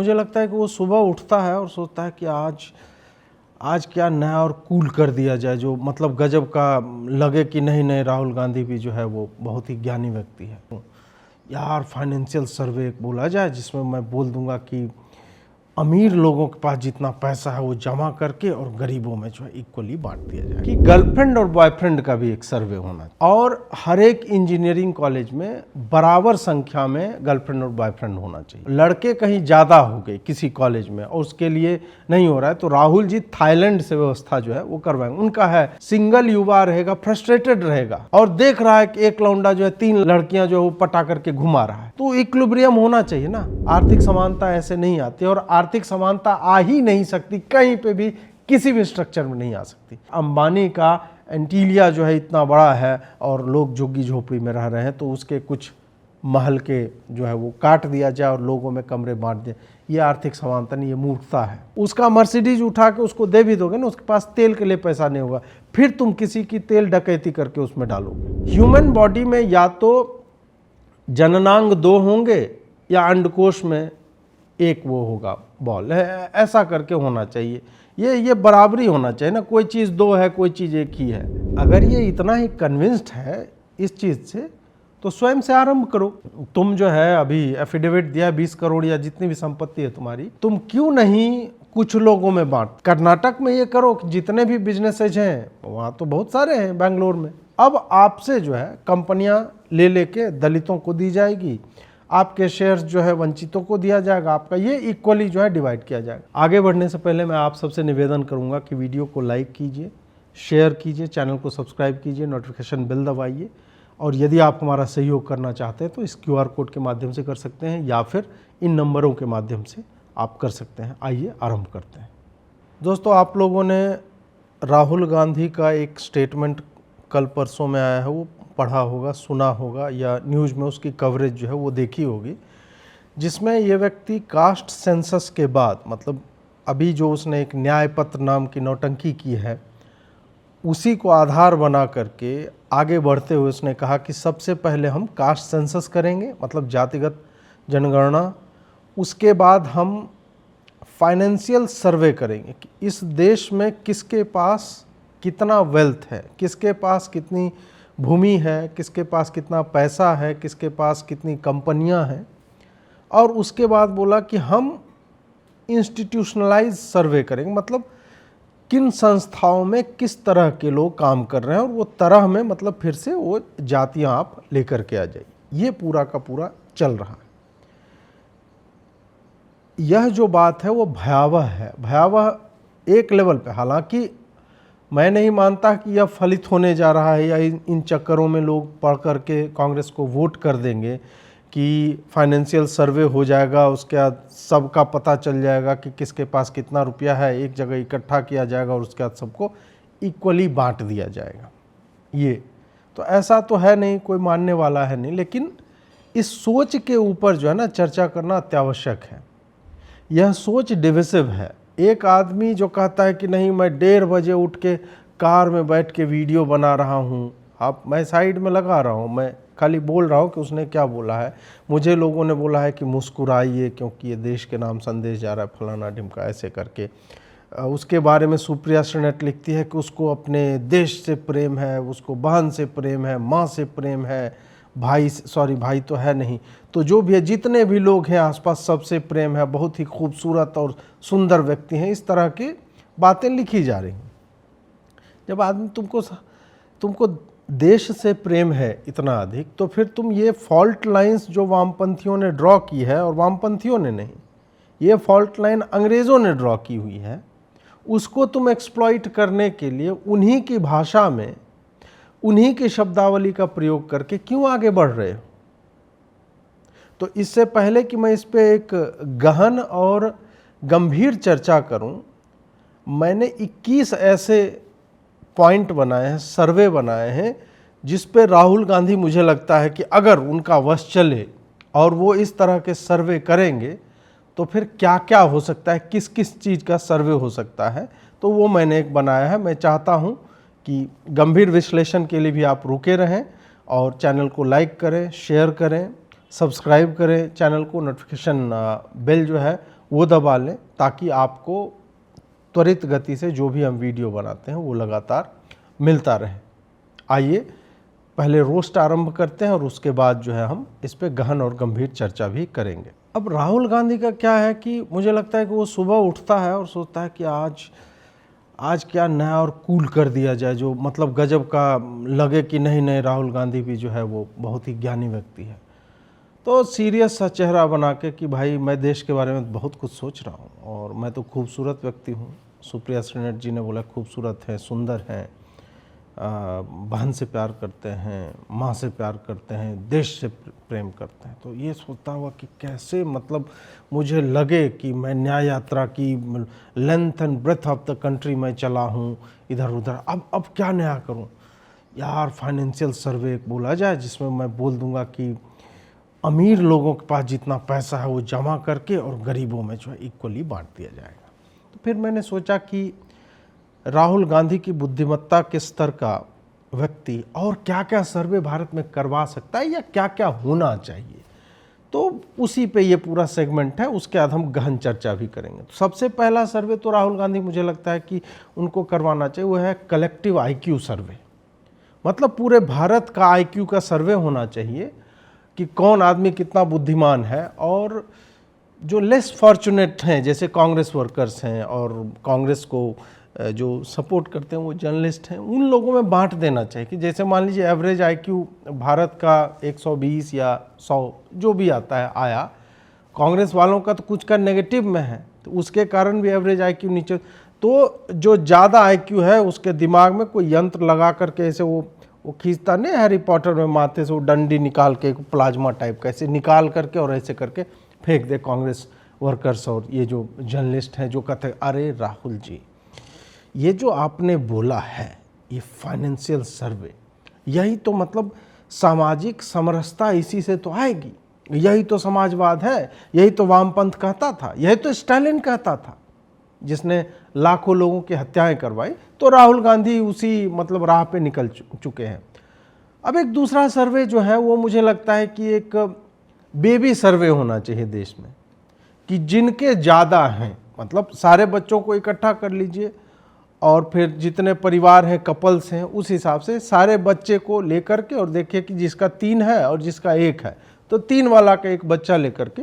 मुझे लगता है कि वो सुबह उठता है और सोचता है कि आज क्या नया और कूल कर दिया जाए, जो मतलब गजब का लगे कि नहीं नहीं राहुल गांधी भी जो है वो बहुत ही ज्ञानी व्यक्ति है यार। फाइनेंशियल सर्वे एक बोला जाए जिसमें मैं बोल दूंगा कि अमीर लोगों के पास जितना पैसा है वो जमा करके और गरीबों में जो है इक्वली बांट दिया जाए। कि गर्लफ्रेंड और बॉयफ्रेंड का भी एक सर्वे होना और हर एक इंजीनियरिंग कॉलेज में बराबर संख्या में गर्लफ्रेंड और बॉयफ्रेंड होना चाहिए। लड़के कहीं ज़्यादा हो गए किसी कॉलेज में और उसके लिए नहीं हो रहा है तो राहुल जी थाईलैंड से व्यवस्था जो है वो करवाएंगे। उनका है सिंगल युवा रहेगा, फ्रस्ट्रेटेड रहेगा और देख रहा है कि एक लौंडा जो है 3 लड़कियां जो है वो पटा करके घुमा रहा है, तो इक्विलिब्रियम होना चाहिए ना। आर्थिक समानता ऐसे नहीं आती और आर्थिक समानता आ ही नहीं सकती कहीं पे भी, किसी भी स्ट्रक्चर में नहीं आ सकती। अंबानी का एंटीलिया जो है इतना बड़ा है और लोग झुग्गी झोपड़ी में रह रहे हैं, तो उसके कुछ महल के जो है वो काट दिया जाए और लोगों में कमरे बांट दिए, ये आर्थिक समानता नहीं, ये मूर्खता है। उसका मर्सिडीज उठा के उसको दे भी दोगे ना, उसके पास तेल के लिए पैसा नहीं होगा, फिर तुम किसी की तेल डकैती करके उसमें डालोगे। ह्यूमन बॉडी में या तो जननांग 2 होंगे या अंडकोश में एक वो होगा बॉल है, ऐसा करके होना चाहिए। ये बराबरी होना चाहिए ना, कोई चीज़ 2 है कोई चीज़ 1 ही है। अगर ये इतना ही कन्विंस्ड है इस चीज़ से तो स्वयं से आरंभ करो। तुम जो है अभी एफिडेविट दिया 20 करोड़ या जितनी भी संपत्ति है तुम्हारी, तुम क्यों नहीं कुछ लोगों में बांट। कर्नाटक में ये करो कि जितने भी बिजनेसेज हैं वहाँ तो बहुत सारे हैं, बेंगलोर में, अब आपसे जो है कंपनियां ले लेके दलितों को दी जाएगी, आपके शेयर्स जो है वंचितों को दिया जाएगा, आपका ये इक्वली जो है डिवाइड किया जाएगा। आगे बढ़ने से पहले मैं आप सबसे निवेदन करूंगा कि वीडियो को लाइक कीजिए, शेयर कीजिए, चैनल को सब्सक्राइब कीजिए, नोटिफिकेशन बेल दबाइए और यदि आप हमारा सहयोग करना चाहते हैं तो इस QR कोड के माध्यम से कर सकते हैं या फिर इन नंबरों के माध्यम से आप कर सकते हैं। आइए आरंभ करते हैं। दोस्तों, आप लोगों ने राहुल गांधी का एक स्टेटमेंट कल परसों में आया है वो पढ़ा होगा, सुना होगा या न्यूज़ में उसकी कवरेज जो है वो देखी होगी, जिसमें ये व्यक्ति कास्ट सेंसस के बाद, मतलब अभी जो उसने एक न्याय पत्र नाम की नौटंकी की है, उसी को आधार बना करके आगे बढ़ते हुए उसने कहा कि सबसे पहले हम कास्ट सेंसस करेंगे, मतलब जातिगत जनगणना, उसके बाद हम फाइनेंशियल सर्वे करेंगे कि इस देश में किसके पास कितना वेल्थ है, किसके पास कितनी भूमि है, किसके पास कितना पैसा है, किसके पास कितनी कंपनियां हैं, और उसके बाद बोला कि हम इंस्टीट्यूशनलाइज सर्वे करेंगे, मतलब किन संस्थाओं में किस तरह के लोग काम कर रहे हैं, और वो तरह में मतलब फिर से वो जातियां आप लेकर के आ जाइए। ये पूरा का पूरा चल रहा है। यह जो बात है वो भयावह है, भयावह एक लेवल पे। हालांकि मैं नहीं मानता कि यह फलित होने जा रहा है या इन चक्करों में लोग पढ़ करके कांग्रेस को वोट कर देंगे कि फाइनेंशियल सर्वे हो जाएगा, उसके बाद सबका पता चल जाएगा कि किसके पास कितना रुपया है, एक जगह इकट्ठा किया जाएगा और उसके बाद सबको इक्वली बांट दिया जाएगा। ये तो ऐसा तो है नहीं, कोई मानने वाला है नहीं, लेकिन इस सोच के ऊपर जो है ना चर्चा करना अत्यावश्यक है। यह सोच डिविसिव है। एक आदमी जो कहता है कि नहीं मैं 1:30 बजे उठ के कार में बैठ के वीडियो बना रहा हूँ, मैं साइड में लगा रहा हूँ, मैं खाली बोल रहा हूँ कि उसने क्या बोला है। मुझे लोगों ने बोला है कि मुस्कुराइए क्योंकि ये देश के नाम संदेश जा रहा है, फलाना ढिमका, ऐसे करके। उसके बारे में सुप्रिया श्रीनेट लिखती है कि उसको अपने देश से प्रेम है, उसको बहन से प्रेम है, माँ से प्रेम है, भाई तो है नहीं, तो जो भी है, जितने भी लोग हैं आसपास सबसे प्रेम है, बहुत ही खूबसूरत और सुंदर व्यक्ति हैं, इस तरह की बातें लिखी जा रही हैं। जब आदमी तुमको देश से प्रेम है इतना अधिक, तो फिर तुम ये फॉल्ट लाइंस जो वामपंथियों ने ड्रॉ की है, और वामपंथियों ने नहीं, ये फॉल्ट लाइन अंग्रेज़ों ने ड्रॉ की हुई है, उसको तुम एक्सप्लॉइट करने के लिए उन्हीं की भाषा में उन्हीं की शब्दावली का प्रयोग करके क्यों आगे बढ़ रहे हो। तो इससे पहले कि मैं इस पे एक गहन और गंभीर चर्चा करूं, मैंने 21 ऐसे पॉइंट बनाए हैं, सर्वे बनाए हैं, जिस पे राहुल गांधी मुझे लगता है कि अगर उनका वश चले और वो इस तरह के सर्वे करेंगे तो फिर क्या क्या हो सकता है, किस किस चीज़ का सर्वे हो सकता है, तो वो मैंने एक बनाया है। मैं चाहता हूँ कि गंभीर विश्लेषण के लिए भी आप रुके रहें और चैनल को लाइक करें, शेयर करें, सब्सक्राइब करें चैनल को, नोटिफिकेशन बेल जो है वो दबा लें ताकि आपको त्वरित गति से जो भी हम वीडियो बनाते हैं वो लगातार मिलता रहे। आइए पहले रोस्ट आरंभ करते हैं और उसके बाद जो है हम इस पे गहन और गंभीर चर्चा भी करेंगे। अब राहुल गांधी का क्या है कि मुझे लगता है कि वो सुबह उठता है और सोचता है कि आज क्या नया और कूल कर दिया जाए, जो मतलब गजब का लगे कि नहीं नहीं राहुल गांधी भी जो है वो बहुत ही ज्ञानी व्यक्ति है। तो सीरियस सा चेहरा बना के कि भाई मैं देश के बारे में बहुत कुछ सोच रहा हूँ और मैं तो खूबसूरत व्यक्ति हूँ। सुप्रिया श्रीनेट जी ने बोला खूबसूरत है, सुंदर है, बहन से प्यार करते हैं, माँ से प्यार करते हैं, देश से प्रेम करते हैं। तो ये सोचता हुआ कि कैसे मतलब मुझे लगे कि मैं न्याय यात्रा की length and breadth of the country में चला हूँ इधर उधर। अब क्या नया करूँ यार, फाइनेंशियल सर्वे बोला जाए जिसमें मैं बोल दूंगा कि अमीर लोगों के पास जितना पैसा है वो जमा करके और गरीबों में जो है इक्वली बांट दिया जाएगा। तो फिर मैंने सोचा कि राहुल गांधी की बुद्धिमत्ता के स्तर का व्यक्ति और क्या क्या सर्वे भारत में करवा सकता है या क्या क्या होना चाहिए। तो उसी पे ये पूरा सेगमेंट है, उसके बाद हम गहन चर्चा भी करेंगे। तो सबसे पहला सर्वे तो राहुल गांधी मुझे लगता है कि उनको करवाना चाहिए, वो है कलेक्टिव आईक्यू सर्वे। मतलब पूरे भारत का आईक्यू का सर्वे होना चाहिए कि कौन आदमी कितना बुद्धिमान है। और जो लेस फॉर्चुनेट हैं जैसे कांग्रेस वर्कर्स हैं और कांग्रेस को जो सपोर्ट करते हैं वो जर्नलिस्ट हैं, उन लोगों में बांट देना चाहिए कि जैसे मान लीजिए एवरेज आईक्यू भारत का 120 या 100 जो भी आता है आया, कांग्रेस वालों का तो कुछ का नेगेटिव में है तो उसके कारण भी एवरेज आईक्यू नीचे। तो जो ज़्यादा आईक्यू है उसके दिमाग में कोई यंत्र लगा करके ऐसे वो खींचता नहीं, हैरी पॉटर में माथे से वो डंडी निकाल के प्लाज्मा टाइप का ऐसे निकाल करके और ऐसे करके फेंक दे कांग्रेस वर्कर्स और ये जो जर्नलिस्ट हैं जो कहते हैं अरे राहुल जी ये जो आपने बोला है ये फाइनेंशियल सर्वे, यही तो मतलब सामाजिक समरसता इसी से तो आएगी, यही तो समाजवाद है, यही तो वामपंथ कहता था, यही तो स्टालिन कहता था जिसने लाखों लोगों की हत्याएं करवाई। तो राहुल गांधी उसी मतलब राह पे निकल चुके हैं। अब एक दूसरा सर्वे जो है वो मुझे लगता है कि एक बेबी सर्वे होना चाहिए देश में कि जिनके ज़्यादा हैं, मतलब सारे बच्चों को इकट्ठा कर लीजिए और फिर जितने परिवार हैं कपल्स हैं उस हिसाब से सारे बच्चे को लेकर के और देखिए कि जिसका 3 है और जिसका 1 है तो 3 वाला का एक बच्चा लेकर के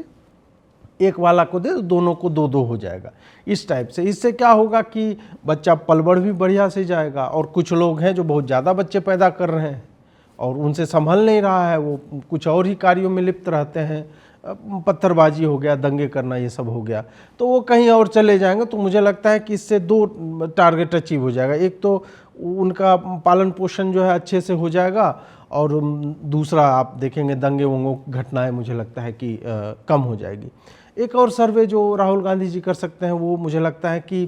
1 वाला को दे, दोनों को 2-2 हो जाएगा इस टाइप से। इससे क्या होगा कि बच्चा पल बढ़ भी बढ़िया से जाएगा। और कुछ लोग हैं जो बहुत ज़्यादा बच्चे पैदा कर रहे हैं और उनसे संभल नहीं रहा है, वो कुछ और ही कार्यों में लिप्त रहते हैं, पत्थरबाजी हो गया, दंगे करना, ये सब हो गया, तो वो कहीं और चले जाएंगे। तो मुझे लगता है कि इससे 2 टारगेट अचीव हो जाएगा, एक तो उनका पालन पोषण जो है अच्छे से हो जाएगा और दूसरा आप देखेंगे दंगे वंगों घटनाएं मुझे लगता है कि कम हो जाएगी। एक और सर्वे जो राहुल गांधी जी कर सकते हैं वो मुझे लगता है कि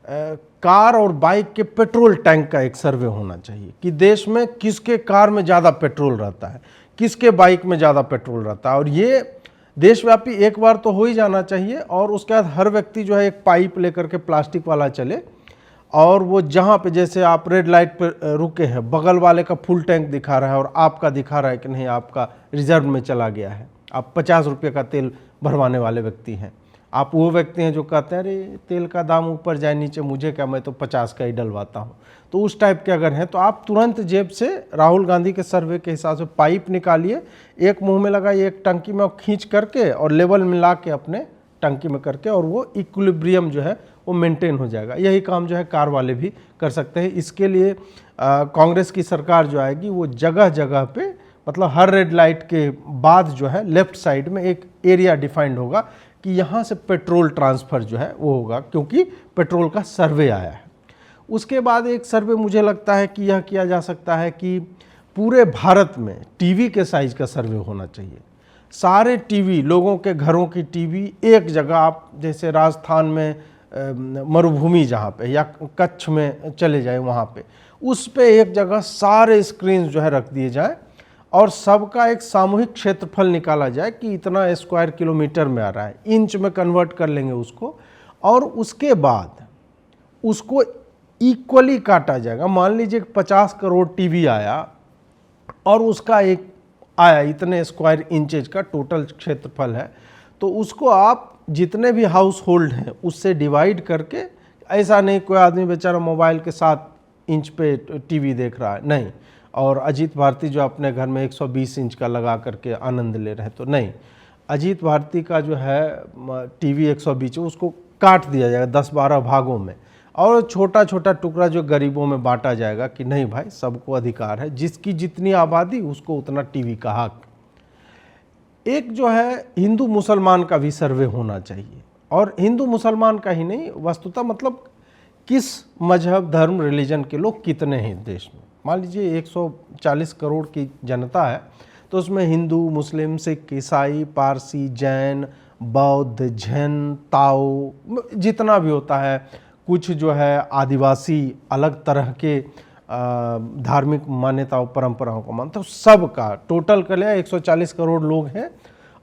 कार और बाइक के पेट्रोल टैंक का एक सर्वे होना चाहिए कि देश में किसके कार में ज़्यादा पेट्रोल रहता है, किसके बाइक में ज़्यादा पेट्रोल रहता है। और ये देशव्यापी एक बार तो हो ही जाना चाहिए। और उसके बाद हर व्यक्ति जो है एक पाइप लेकर के प्लास्टिक वाला चले और वो जहाँ पे जैसे आप रेड लाइट पर रुके हैं बगल वाले का फुल टैंक दिखा रहा है और आपका दिखा रहा है कि नहीं आपका रिजर्व में चला गया है, आप 50 रुपये का तेल भरवाने वाले व्यक्ति हैं, आप वो व्यक्ति हैं जो कहते हैं अरे तेल का दाम ऊपर जाए नीचे मुझे क्या, मैं तो 50 का ही डलवाता हूँ। तो उस टाइप के अगर हैं तो आप तुरंत जेब से राहुल गांधी के सर्वे के हिसाब से पाइप निकालिए, एक मुंह में लगाइए, एक टंकी में खींच करके और लेवल मिला के अपने टंकी में करके और वो इक्विलिब्रियम जो है वो मेंटेन हो जाएगा। यही काम जो है कार वाले भी कर सकते हैं। इसके लिए कांग्रेस की सरकार जो आएगी वो जगह जगह पे मतलब हर रेड लाइट के बाद जो है लेफ्ट साइड में एक एरिया डिफाइंड होगा कि यहाँ से पेट्रोल ट्रांसफ़र जो है वो होगा, क्योंकि पेट्रोल का सर्वे आया है। उसके बाद एक सर्वे मुझे लगता है कि यह किया जा सकता है कि पूरे भारत में टीवी के साइज़ का सर्वे होना चाहिए। सारे टीवी, लोगों के घरों की टीवी एक जगह, आप जैसे राजस्थान में मरुभूमि जहाँ पे या कच्छ में चले जाए वहाँ पे, उस पे एक जगह सारे स्क्रीन जो है रख दिए जाए और सबका एक सामूहिक क्षेत्रफल निकाला जाए कि इतना स्क्वायर किलोमीटर में आ रहा है, इंच में कन्वर्ट कर लेंगे उसको और उसके बाद उसको इक्वली काटा जाएगा। मान लीजिए 50 करोड़ टीवी आया और उसका एक आया इतने स्क्वायर इंचेज का टोटल क्षेत्रफल है, तो उसको आप जितने भी हाउस होल्ड हैं उससे डिवाइड करके, ऐसा नहीं कोई आदमी बेचारा मोबाइल के 7 इंच पे टीवी देख रहा है, नहीं, और अजीत भारती जो अपने घर में 120 इंच का लगा करके आनंद ले रहे हैं, तो नहीं, अजीत भारती का जो है टीवी 120 उसको काट दिया जाएगा 10-12 भागों में, और छोटा छोटा टुकड़ा जो गरीबों में बांटा जाएगा कि नहीं भाई सबको अधिकार है, जिसकी जितनी आबादी उसको उतना टीवी का हक। एक जो है हिंदू मुसलमान का भी सर्वे होना चाहिए, और हिंदू मुसलमान का ही नहीं, वस्तुतः मतलब किस मजहब धर्म रिलीजन के लोग कितने हैं देश में। मान लीजिए 140 करोड़ की जनता है, तो उसमें हिंदू, मुस्लिम, सिख, ईसाई, पारसी, जैन, बौद्ध, जैन, ताओ, जितना भी होता है, कुछ जो है आदिवासी अलग तरह के धार्मिक मान्यताओं परंपराओं को मानते, तो सबका टोटल कर लिया 140 करोड़ लोग हैं,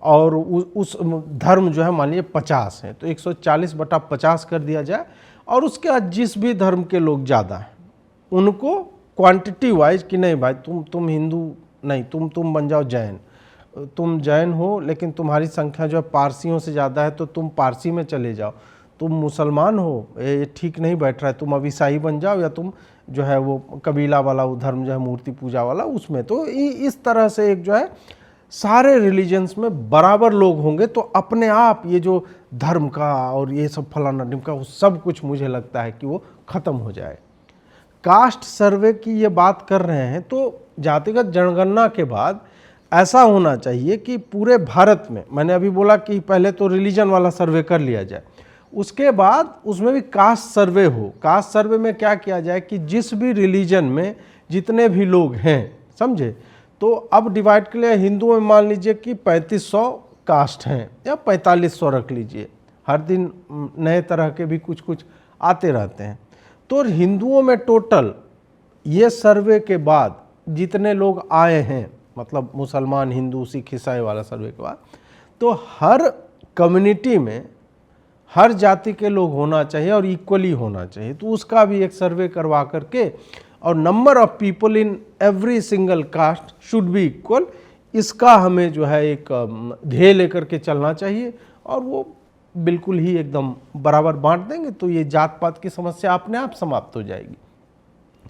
और उस धर्म जो है मान लीजिए 50 हैं, तो 140/50 कर दिया जाए, और उसके बाद जिस भी धर्म के लोग ज़्यादा हैं उनको क्वांटिटी वाइज कि नहीं भाई तुम हिंदू नहीं, तुम बन जाओ जैन, तुम जैन हो लेकिन तुम्हारी संख्या जो है पारसियों से ज़्यादा है तो तुम पारसी में चले जाओ, तुम मुसलमान हो ये ठीक नहीं बैठ रहा है, तुम अब ईसाई बन जाओ, या तुम जो है वो कबीला वाला वो धर्म जो है मूर्ति पूजा वाला उसमें। तो इस तरह से एक जो है सारे रिलीजन्स में बराबर लोग होंगे, तो अपने आप ये जो धर्म का और ये सब फलाना ढिमका वो सब कुछ मुझे लगता है कि वो ख़त्म हो जाए। कास्ट सर्वे की ये बात कर रहे हैं, तो जातिगत जनगणना के बाद ऐसा होना चाहिए कि पूरे भारत में, मैंने अभी बोला कि पहले तो रिलीजन वाला सर्वे कर लिया जाए, उसके बाद उसमें भी कास्ट सर्वे हो। कास्ट सर्वे में क्या किया जाए कि जिस भी रिलीजन में जितने भी लोग हैं, समझे, तो अब डिवाइड कर लिया, हिंदुओं में मान लीजिए कि 3500 कास्ट हैं या 4500 रख लीजिए, हर दिन नए तरह के भी कुछ कुछ आते रहते हैं। तो हिंदुओं में टोटल ये सर्वे के बाद जितने लोग आए हैं, मतलब मुसलमान, हिंदू, सिख, ईसाई वाला सर्वे के बाद, तो हर कम्युनिटी में हर जाति के लोग होना चाहिए और इक्वली होना चाहिए। तो उसका भी एक सर्वे करवा करके, और number of people in every single caste should be equal, इसका हमें जो है एक ध्येय लेकर के चलना चाहिए, और वो बिल्कुल ही एकदम बराबर बांट देंगे तो ये जात पात की समस्या अपने आप समाप्त हो जाएगी।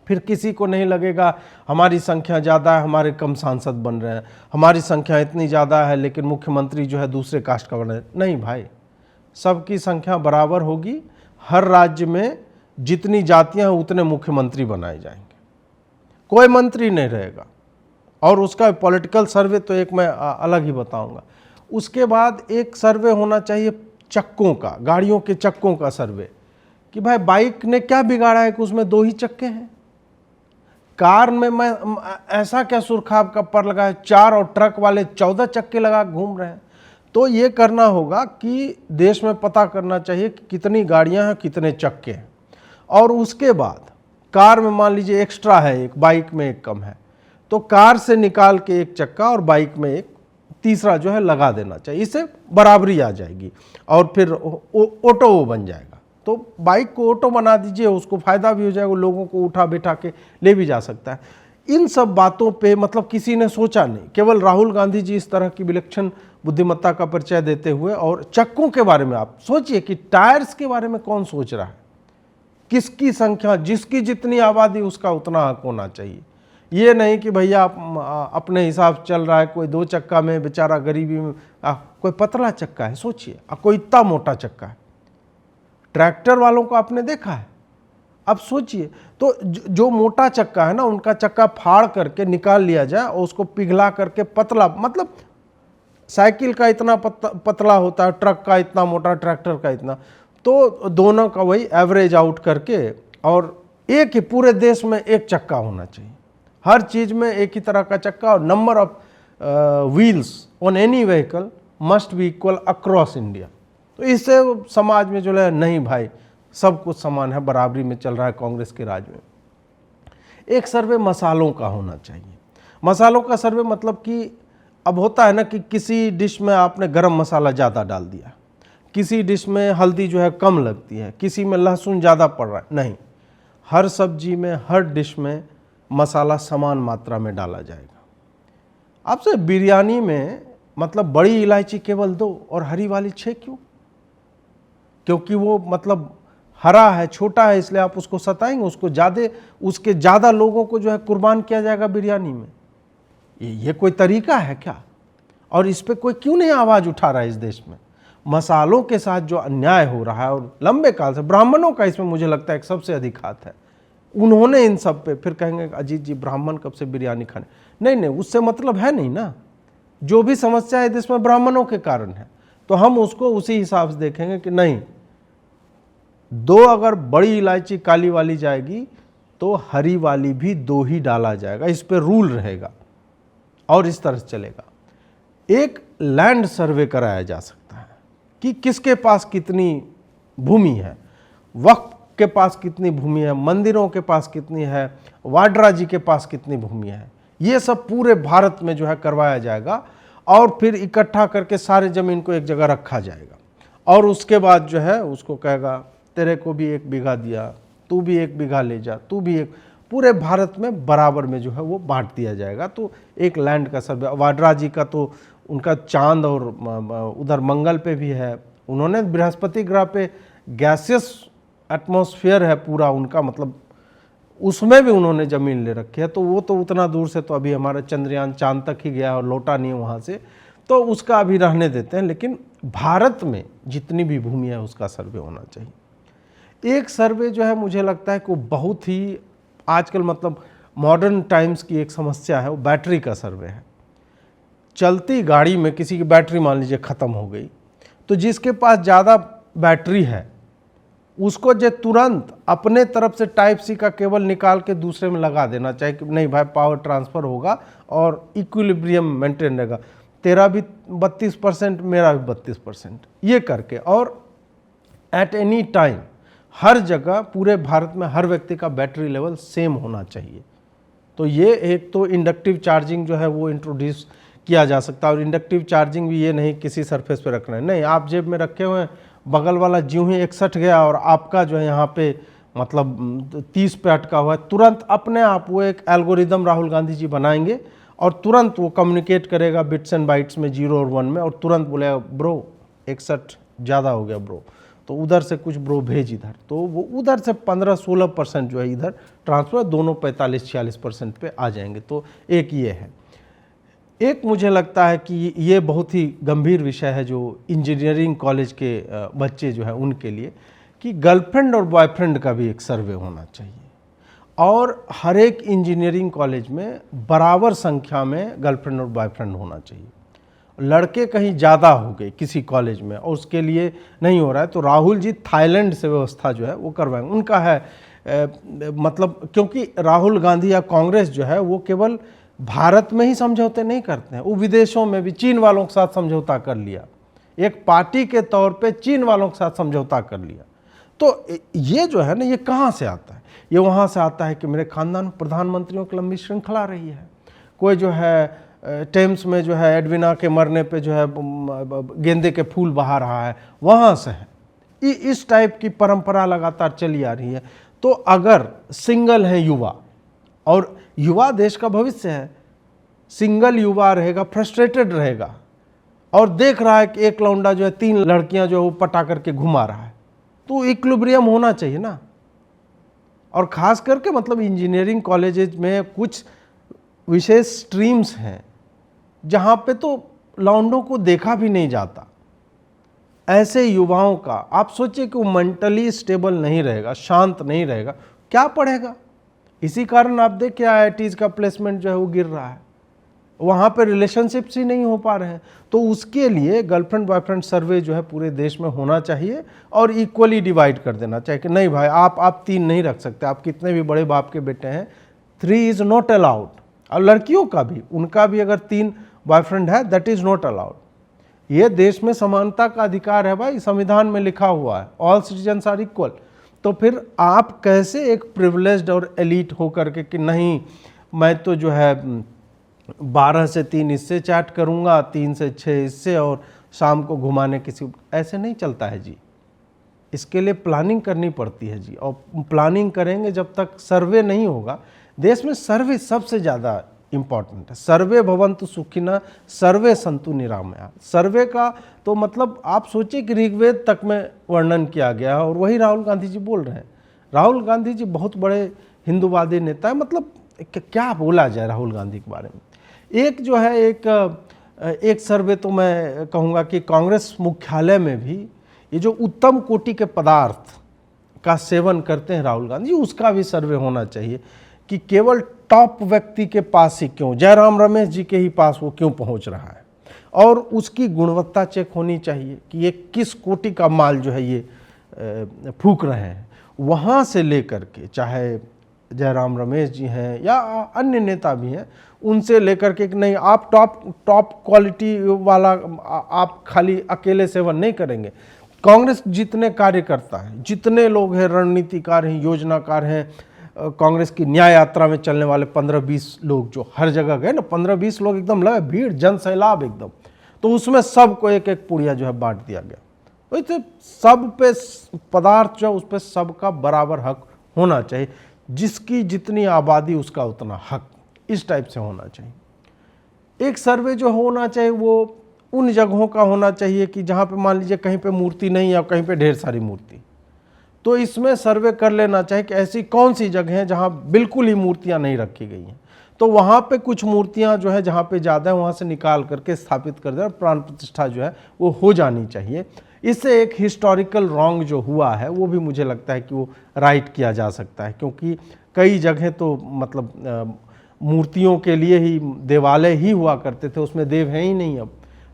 फिर किसी को नहीं लगेगा हमारी संख्या ज़्यादा है, हमारे कम सांसद बन रहे हैं, हमारी संख्या इतनी ज़्यादा है लेकिन मुख्यमंत्री जो है दूसरे कास्ट का बन रहे हैं। नहीं भाई, सबकी संख्या बराबर होगी, हर राज्य में जितनी जातियां हैं उतने मुख्यमंत्री बनाए जाएंगे, कोई मंत्री नहीं रहेगा। और उसका पॉलिटिकल सर्वे तो एक मैं अलग ही बताऊंगा। उसके बाद एक सर्वे होना चाहिए चक्कों का, गाड़ियों के चक्कों का सर्वे, कि भाई बाइक ने क्या बिगाड़ा है कि उसमें 2 ही चक्के हैं, कार में मैं ऐसा क्या सुरखाब का पर लगा है 4, और ट्रक वाले 14 चक्के लगा घूम रहे हैं। तो ये करना होगा कि देश में पता करना चाहिए कि कितनी गाड़ियां हैं, कितने चक्के हैं, और उसके बाद कार में मान लीजिए एक्स्ट्रा है एक, बाइक में एक कम है, तो कार से निकाल के एक चक्का और बाइक में एक तीसरा जो है लगा देना चाहिए, इससे बराबरी आ जाएगी और फिर ऑटो बन जाएगा। तो बाइक को ऑटो बना दीजिए, उसको फ़ायदा भी हो जाएगा, लोगों को उठा बैठा के ले भी जा सकता है। इन सब बातों पे मतलब किसी ने सोचा नहीं, केवल राहुल गांधी जी इस तरह की विलक्षण बुद्धिमत्ता का परिचय देते हुए। और चक्कों के बारे में आप सोचिए कि टायर्स के बारे में कौन सोच रहा है, किसकी संख्या, जिसकी जितनी आबादी उसका उतना हक होना चाहिए। ये नहीं कि भैया अपने हिसाब चल रहा है, कोई 2 चक्का में बेचारा गरीबी में, कोई पतला चक्का है सोचिए, कोई इतना मोटा चक्का है, ट्रैक्टर वालों को आपने देखा है। अब सोचिए, तो जो मोटा चक्का है ना, उनका चक्का फाड़ करके निकाल लिया जाए और उसको पिघला करके पतला, मतलब साइकिल का इतना पतला होता है, ट्रक का इतना मोटा, ट्रैक्टर का इतना, तो दोनों का वही एवरेज आउट करके, और एक ही पूरे देश में एक चक्का होना चाहिए, हर चीज़ में एक ही तरह का चक्का, और number of wheels on any vehicle must be equal across India. तो इससे समाज में जो है नहीं भाई सब कुछ समान है, बराबरी में चल रहा है कांग्रेस के राज में। एक सर्वे मसालों का होना चाहिए। मसालों का सर्वे मतलब कि अब होता है ना कि किसी डिश में आपने गरम मसाला ज़्यादा डाल दिया, किसी डिश में हल्दी जो है कम लगती है, किसी में लहसुन ज़्यादा पड़ रहा है, नहीं, हर सब्जी में हर डिश में मसाला समान मात्रा में डाला जाएगा। आपसे बिरयानी में मतलब बड़ी इलायची केवल 2 और हरी वाली 6 क्यों? क्योंकि वो मतलब हरा है, छोटा है, इसलिए आप उसको सताएंगे, उसके ज़्यादा लोगों को जो है कुर्बान किया जाएगा बिरयानी में। ये कोई तरीका है क्या? और इस पे कोई क्यों नहीं आवाज़ उठा रहा है इस देश में? मसालों के साथ जो अन्याय हो रहा है, और लंबे काल से ब्राह्मणों का इसमें मुझे लगता है एक सबसे अधिक हाथ है। उन्होंने इन सब पे फिर कहेंगे अजीत जी ब्राह्मण कब से बिरयानी खाने? नहीं, उससे मतलब है नहीं ना। जो भी समस्या है देश में ब्राह्मणों के कारण है, तो हम उसको उसी हिसाब से देखेंगे कि नहीं, 2 अगर बड़ी इलायची काली वाली जाएगी तो हरी वाली भी 2 ही डाला जाएगा, इस पे रूल रहेगा और इस तरह से चलेगा। एक लैंड सर्वे कराया जा सकता है कि किसके पास कितनी भूमि है, वक्फ के पास कितनी भूमि है, मंदिरों के पास कितनी है, वाड्रा जी के पास कितनी भूमि है, ये सब पूरे भारत में जो है करवाया जाएगा और फिर इकट्ठा करके सारे ज़मीन को एक जगह रखा जाएगा और उसके बाद जो है उसको कहेगा तेरे को भी 1 बीघा दिया, तू भी 1 बीघा ले जा, तू भी एक, पूरे भारत में बराबर में जो है वो बांट दिया जाएगा। तो एक लैंड का सर्वे। वाड्रा जी का तो उनका चांद और उधर मंगल पे भी है, उन्होंने बृहस्पति ग्रह पे गैसियस एटमॉस्फेयर है पूरा उनका, मतलब उसमें भी उन्होंने ज़मीन ले रखी है। तो वो तो उतना दूर से तो अभी हमारा चंद्रयान चांद तक ही गया और लौटा नहीं है वहाँ से, तो उसका अभी रहने देते हैं। लेकिन भारत में जितनी भी भूमि है उसका सर्वे होना चाहिए। एक सर्वे जो है मुझे लगता है कि वो बहुत ही आजकल मतलब मॉडर्न टाइम्स की एक समस्या है, वो बैटरी का सर्वे है। चलती गाड़ी में किसी की बैटरी मान लीजिए ख़त्म हो गई, तो जिसके पास ज़्यादा बैटरी है उसको जो तुरंत अपने तरफ से टाइप सी का केबल निकाल के दूसरे में लगा देना चाहिए कि नहीं भाई पावर ट्रांसफ़र होगा और इक्विलिब्रियम मेंटेन रहेगा, तेरा भी 32%, मेरा भी 32%, ये करके। और एट एनी टाइम हर जगह पूरे भारत में हर व्यक्ति का बैटरी लेवल सेम होना चाहिए। तो ये एक तो इंडक्टिव चार्जिंग जो है वो इंट्रोड्यूस किया जा सकता है। और इंडक्टिव चार्जिंग भी ये नहीं किसी सरफेस पे रखना है, नहीं, आप जेब में रखे हुए हैं, बगल वाला ज्यों ही 61 गया और आपका जो है यहाँ पे मतलब 30 पे अटका हुआ है, तुरंत अपने आप वो एक एल्गोरिदम राहुल गांधी जी बनाएंगे और तुरंत वो कम्युनिकेट करेगा बिट्स एंड बाइट्स में 0 और 1 में, और तुरंत बोलेगा ब्रो 61 ज़्यादा हो गया ब्रो, तो उधर से कुछ ब्रो भेज इधर, तो वो उधर से 15-16% जो है इधर ट्रांसफ़र, दोनों 45-46% पे आ जाएंगे। तो एक ये है। एक मुझे लगता है कि ये बहुत ही गंभीर विषय है जो इंजीनियरिंग कॉलेज के बच्चे जो है उनके लिए, कि गर्लफ्रेंड और बॉयफ्रेंड का भी एक सर्वे होना चाहिए और हर एक इंजीनियरिंग कॉलेज में बराबर संख्या में गर्लफ्रेंड और बॉयफ्रेंड होना चाहिए। लड़के कहीं ज़्यादा हो गए किसी कॉलेज में और उसके लिए नहीं हो रहा है, तो राहुल जी थाईलैंड से व्यवस्था जो है वो करवाएंगे। उनका है मतलब, क्योंकि राहुल गांधी या कांग्रेस जो है वो केवल भारत में ही समझौते नहीं करते हैं, वो विदेशों में भी चीन वालों के साथ समझौता कर लिया, एक पार्टी के तौर पे चीन वालों के साथ समझौता कर लिया। तो ये जो है ना, ये कहाँ से आता है? ये वहाँ से आता है कि मेरे खानदान में प्रधानमंत्रियों की लंबी श्रृंखला रही है। कोई जो है टेम्स में जो है एडविना के मरने पे जो है गेंदे के फूल बहा रहा है, वहाँ से है। इस टाइप की परंपरा लगातार चली आ रही है। तो अगर सिंगल है युवा, और युवा देश का भविष्य है, सिंगल युवा रहेगा, फ्रस्ट्रेटेड रहेगा और देख रहा है कि एक लौंडा जो है 3 लड़कियां जो है वो पटा करके घुमा रहा है, तो इक्विलिब्रियम होना चाहिए ना। और ख़ास करके मतलब इंजीनियरिंग कॉलेजेज में कुछ विशेष स्ट्रीम्स हैं जहाँ पे तो लौंडों को देखा भी नहीं जाता। ऐसे युवाओं का आप सोचिए कि वो मेंटली स्टेबल नहीं रहेगा, शांत नहीं रहेगा, क्या पढ़ेगा? इसी कारण आप देखिए IITs का प्लेसमेंट जो है वो गिर रहा है, वहाँ पे रिलेशनशिप्स ही नहीं हो पा रहे हैं। तो उसके लिए गर्लफ्रेंड बॉयफ्रेंड सर्वे जो है पूरे देश में होना चाहिए और इक्वली डिवाइड कर देना चाहिए कि नहीं भाई आप 3 नहीं रख सकते, आप कितने भी बड़े बाप के बेटे हैं, 3 इज़ नॉट अलाउड। और लड़कियों का भी, उनका भी अगर 3 बॉयफ्रेंड है, दैट इज़ नॉट अलाउड। ये देश में समानता का अधिकार है भाई, संविधान में लिखा हुआ है, ऑल सिटीजन्स आर इक्वल। तो फिर आप कैसे एक प्रिविलेज्ड और एलीट होकर के कि नहीं मैं तो जो है 12 से 3 इससे चैट करूंगा, 3 से 6 इससे, और शाम को घुमाने किसी, ऐसे नहीं चलता है जी। इसके लिए प्लानिंग करनी पड़ती है जी, और प्लानिंग करेंगे जब तक सर्वे नहीं होगा। देश में सर्वे सबसे ज़्यादा इम्पॉर्टेंट है। सर्वे भवन्तु सुखिनः सर्वे सन्तु निरामया। सर्वे का तो मतलब आप सोचिए कि ऋग्वेद तक में वर्णन किया गया है और वही राहुल गांधी जी बोल रहे हैं। राहुल गांधी जी बहुत बड़े हिंदूवादी नेता है, मतलब क्या बोला जाए राहुल गांधी के बारे में। एक जो है एक सर्वे तो मैं कहूँगा कि कांग्रेस मुख्यालय में भी ये जो उत्तम कोटि के पदार्थ का सेवन करते हैं राहुल गांधी, उसका भी सर्वे होना चाहिए कि केवल टॉप व्यक्ति के पास ही क्यों, जयराम रमेश जी के ही पास वो क्यों पहुंच रहा है, और उसकी गुणवत्ता चेक होनी चाहिए कि ये किस कोटि का माल जो है ये फूंक रहे हैं। वहाँ से लेकर के चाहे जयराम रमेश जी हैं या अन्य नेता भी हैं, उनसे लेकर के नहीं आप टॉप क्वालिटी वाला आप खाली अकेले सेवन नहीं करेंगे। कांग्रेस जितने कार्यकर्ता हैं, जितने लोग हैं, रणनीतिकार हैं, योजनाकार हैं, कांग्रेस की न्याय यात्रा में चलने वाले 15-20 लोग जो हर जगह गए ना, 15-20 लोग एकदम लगे भीड़, जन सैलाब एकदम, तो उसमें सबको एक एक पुड़िया जो है बांट दिया गया। वैसे सब पे पदार्थ जो उस पर सबका बराबर हक होना चाहिए, जिसकी जितनी आबादी उसका उतना हक, इस टाइप से होना चाहिए। एक सर्वे जो होना चाहिए वो उन जगहों का होना चाहिए कि जहाँ पे मान लीजिए कहीं पे मूर्ति नहीं है और कहीं पे ढेर सारी मूर्ति, तो इसमें सर्वे कर लेना चाहिए कि ऐसी कौन सी जगह हैं जहाँ बिल्कुल ही मूर्तियाँ नहीं रखी गई हैं, तो वहाँ पे कुछ मूर्तियाँ जो है जहाँ पे ज़्यादा है वहाँ से निकाल करके स्थापित कर देना, प्राण प्रतिष्ठा जो है वो हो जानी चाहिए। इससे एक हिस्टोरिकल रॉन्ग जो हुआ है वो भी मुझे लगता है कि वो राइट किया जा सकता है, क्योंकि कई जगह तो मतलब मूर्तियों के लिए ही देवालय ही हुआ करते थे, उसमें देव हैं ही नहीं अब।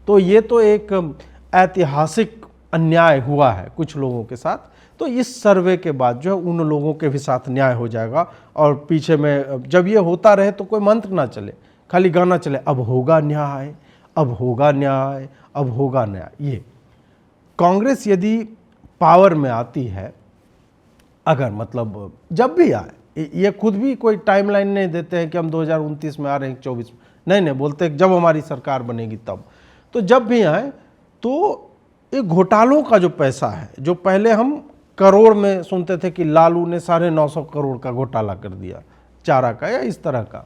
तो ये तो एक ऐतिहासिक अन्याय हुआ है कुछ लोगों के साथ। तो इस सर्वे के बाद जो है उन लोगों के भी साथ न्याय हो जाएगा, और पीछे में जब ये होता रहे तो कोई मंत्र ना चले, खाली गाना चले, अब होगा न्याय, अब होगा न्याय, अब होगा न्याय। ये कांग्रेस यदि पावर में आती है, अगर मतलब जब भी आए, ये खुद भी कोई टाइमलाइन नहीं देते हैं कि हम 2029 में आ रहे हैं 24 में, नहीं बोलते जब हमारी सरकार बनेगी तब। तो जब भी आए तो एक घोटालों का जो पैसा है, जो पहले हम करोड़ में सुनते थे कि लालू ने 950 करोड़ का घोटाला कर दिया चारा का या इस तरह का,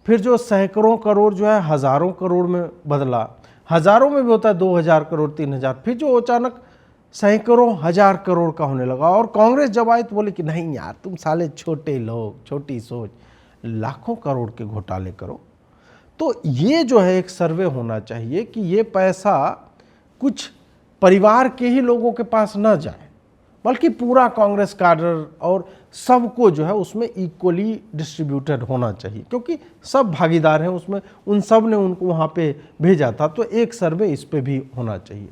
फिर जो सैकड़ों करोड़ जो है हज़ारों करोड़ में बदला, हज़ारों में भी होता है 2000 करोड़ 3000, फिर जो अचानक सैकड़ों हजार करोड़ का होने लगा। और कांग्रेस जब आई तो बोले कि नहीं यार तुम साले छोटे लोग, छोटी सोच, लाखों करोड़ के घोटाले करो। तो ये जो है एक सर्वे होना चाहिए कि ये पैसा कुछ परिवार के ही लोगों के पास ना जाए, बल्कि पूरा कांग्रेस काडर और सबको जो है उसमें इक्वली डिस्ट्रीब्यूटेड होना चाहिए, क्योंकि सब भागीदार हैं उसमें, उन सब ने उनको वहाँ पे भेजा था। तो एक सर्वे इस पे भी होना चाहिए।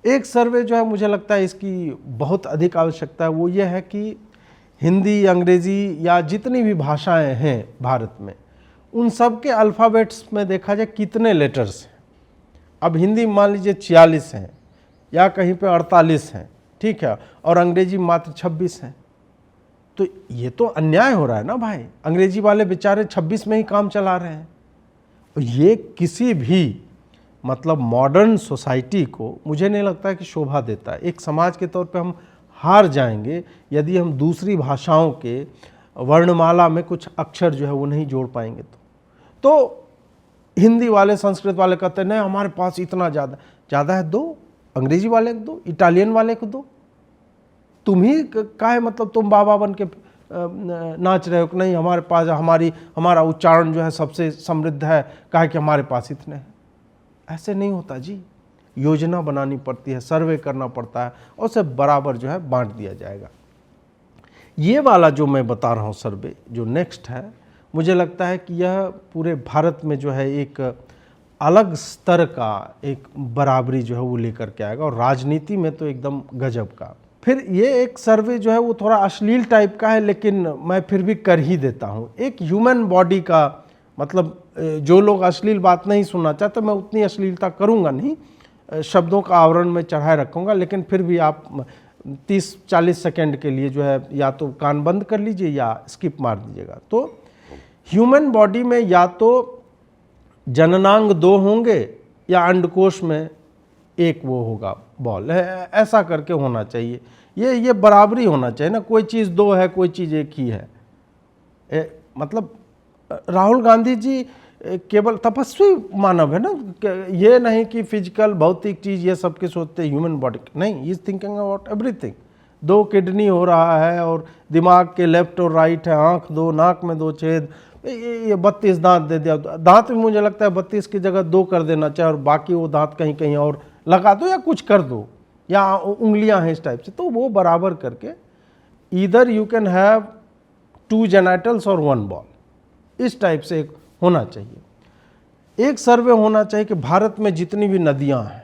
एक सर्वे जो है मुझे लगता है इसकी बहुत अधिक आवश्यकता है, वो ये है कि हिंदी, अंग्रेज़ी या जितनी भी भाषाएं हैं भारत में, उन सब के अल्फ़ाबेट्स में देखा जाए कितने लेटर्स हैं। अब हिंदी मान लीजिए 46 हैं या कहीं पे 48 हैं, ठीक है, और अंग्रेजी मात्र 26 हैं, तो ये तो अन्याय हो रहा है ना भाई। अंग्रेजी वाले बेचारे 26 में ही काम चला रहे हैं। ये किसी भी मतलब मॉडर्न सोसाइटी को मुझे नहीं लगता है कि शोभा देता है। एक समाज के तौर पे हम हार जाएंगे यदि हम दूसरी भाषाओं के वर्णमाला में कुछ अक्षर जो है वो नहीं जोड़ पाएंगे। तो हिंदी वाले, संस्कृत वाले कहते हैं नहीं हमारे पास इतना ज़्यादा है, दो अंग्रेजी वाले को दो, इटालियन वाले को दो। तुम ही काहे मतलब तुम बाबा बन के नाच रहे हो कि नहीं हमारे पास हमारा उच्चारण जो है सबसे समृद्ध है, काहे कि हमारे पास इतने हैं। ऐसे नहीं होता जी, योजना बनानी पड़ती है, सर्वे करना पड़ता है और उसे बराबर जो है बांट दिया जाएगा। ये वाला जो मैं बता रहा हूँ सर्वे जो नेक्स्ट है, मुझे लगता है कि यह पूरे भारत में जो है एक अलग स्तर का एक बराबरी जो है वो लेकर के आएगा, और राजनीति में तो एकदम गजब का। फिर ये एक सर्वे जो है वो थोड़ा अश्लील टाइप का है, लेकिन मैं फिर भी कर ही देता हूँ। एक ह्यूमन बॉडी का मतलब जो लोग अश्लील बात नहीं सुनना चाहते, मैं उतनी अश्लीलता करूँगा नहीं, शब्दों का आवरण में चढ़ाए रखूँगा, लेकिन फिर भी आप 30-40 सेकेंड के लिए जो है या तो कान बंद कर लीजिए या स्किप मार दीजिएगा। तो ह्यूमन बॉडी में या तो जननांग 2 होंगे या अंडकोश में एक वो होगा बॉल, ऐसा करके होना चाहिए। ये बराबरी होना चाहिए ना, कोई चीज़ 2 है कोई चीज़ 1 ही है। मतलब राहुल गांधी जी केवल तपस्वी मानव है ना, ये नहीं कि फिजिकल भौतिक चीज़ ये सब के सोचते ह्यूमन बॉडी, नहीं, is thinking about everything. 2 kidney हो रहा है और दिमाग के लेफ्ट और राइट है, आंख 2, नाक में 2 छेद, ये 32 दांत दे दिया। दांत भी मुझे लगता है 32 की जगह 2 कर देना चाहिए और बाकी वो दांत कहीं कहीं और लगा दो या कुछ कर दो, या उंगलियां हैं इस टाइप से, तो वो बराबर करके either you can have 2 genitals और 1 बॉल, इस टाइप से एक होना चाहिए। एक सर्वे होना चाहिए कि भारत में जितनी भी नदियां हैं,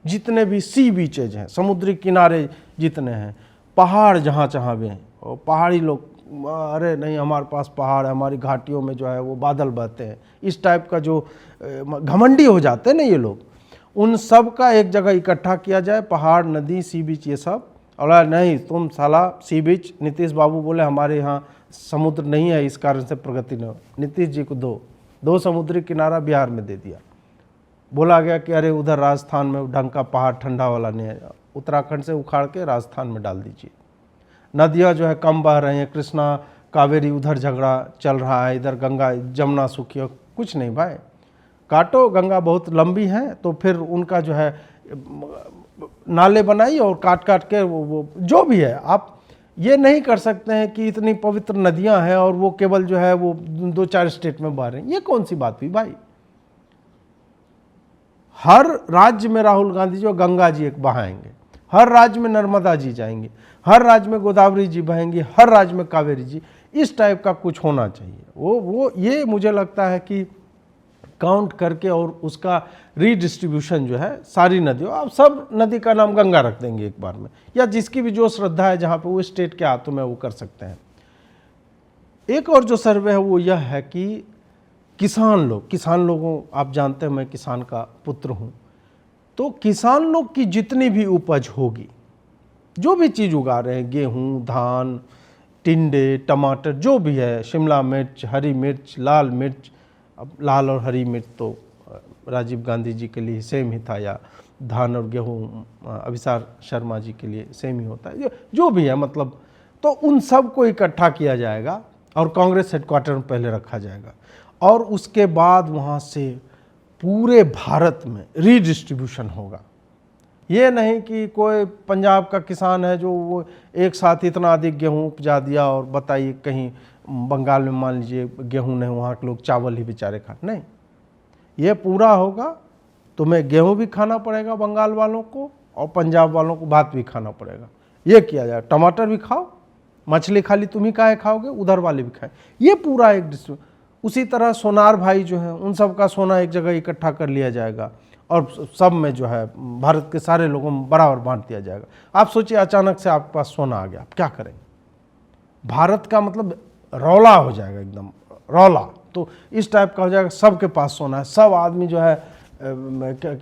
जितने भी सी बीचेज हैं, समुद्री किनारे जितने हैं, पहाड़ जहाँ जहाँ भी हैं, और पहाड़ी लोग अरे नहीं हमारे पास पहाड़ है, हमारी घाटियों में जो है वो बादल बहते हैं, इस टाइप का जो घमंडी हो जाते हैं ना ये लोग, उन सब का एक जगह इकट्ठा किया जाए, पहाड़, नदी, सी बीच, ये सब। और नहीं तुम साला सी बीच, नीतीश बाबू बोले हमारे यहाँ समुद्र नहीं है, इस कारण से प्रगति नहीं हो। नीतीश जी को दो समुद्री किनारा बिहार में दे दिया। बोला गया कि अरे उधर राजस्थान में ढंग का पहाड़ ठंडा वाला नहीं है, उत्तराखंड से उखाड़ के राजस्थान में डाल दीजिए। नदियाँ जो है कम बह रही हैं, कृष्णा कावेरी उधर झगड़ा चल रहा है, इधर गंगा जमुना सूखी हो, कुछ नहीं भाई, काटो, गंगा बहुत लंबी है तो फिर उनका जो है नाले बनाइए और काट काट के वो जो भी है। आप ये नहीं कर सकते हैं कि इतनी पवित्र नदियां हैं और वो केवल जो है वो 2-4 स्टेट में बह रही हैं, ये कौन सी बात हुई भाई। हर राज्य में राहुल गांधी जो गंगा जी एक बहाएंगे, हर राज्य में नर्मदा जी जाएंगे, हर राज्य में गोदावरी जी बहेंगी, हर राज्य में कावेरी जी, इस टाइप का कुछ होना चाहिए। वो ये मुझे लगता है कि काउंट करके और उसका रीडिस्ट्रीब्यूशन जो है सारी नदियों, आप सब नदी का नाम गंगा रख देंगे एक बार में, या जिसकी भी जो श्रद्धा है जहाँ पे वो स्टेट के हाथों में वो कर सकते हैं। एक और जो सर्वे है वो यह है कि किसान लोगों, आप जानते हैं मैं किसान का पुत्र हूँ, तो किसान लोग की जितनी भी उपज होगी, जो भी चीज़ उगा रहे हैं, गेहूँ, धान, टिंडे, टमाटर, जो भी है, शिमला मिर्च, हरी मिर्च, लाल मिर्च, अब लाल और हरी मिर्च तो राजीव गांधी जी के लिए सेम ही था, या धान और गेहूँ अभिसार शर्मा जी के लिए सेम ही होता है, जो भी है मतलब, तो उन सब को इकट्ठा किया जाएगा और कांग्रेस हेडक्वार्टर में पहले रखा जाएगा, और उसके बाद वहाँ से पूरे भारत में रीडिस्ट्रीब्यूशन होगा। ये नहीं कि कोई पंजाब का किसान है जो वो एक साथ इतना अधिक गेहूँ उपजा दिया और बताइए कहीं बंगाल में मान लीजिए गेहूँ नहीं, वहाँ के लोग चावल ही बेचारे खा, नहीं, ये पूरा होगा। तुम्हें गेहूँ भी खाना पड़ेगा बंगाल वालों को, और पंजाब वालों को भात भी खाना पड़ेगा, ये किया जाए। टमाटर भी खाओ, मछली खाली तुम ही काहे खाओगे, उधर वाले भी खाए, ये पूरा एक डिस्ट्रिब्यूट। उसी तरह सोनार भाई जो हैं उन सब का सोना एक जगह इकट्ठा कर लिया जाएगा और सब में जो है भारत के सारे लोगों में बराबर बांट दिया जाएगा। आप सोचिए अचानक से आपके पास सोना आ गया, आप क्या करेंगे? भारत का मतलब रौला हो जाएगा, एकदम रौला। तो इस टाइप का हो जाएगा, सबके पास सोना है, सब आदमी जो है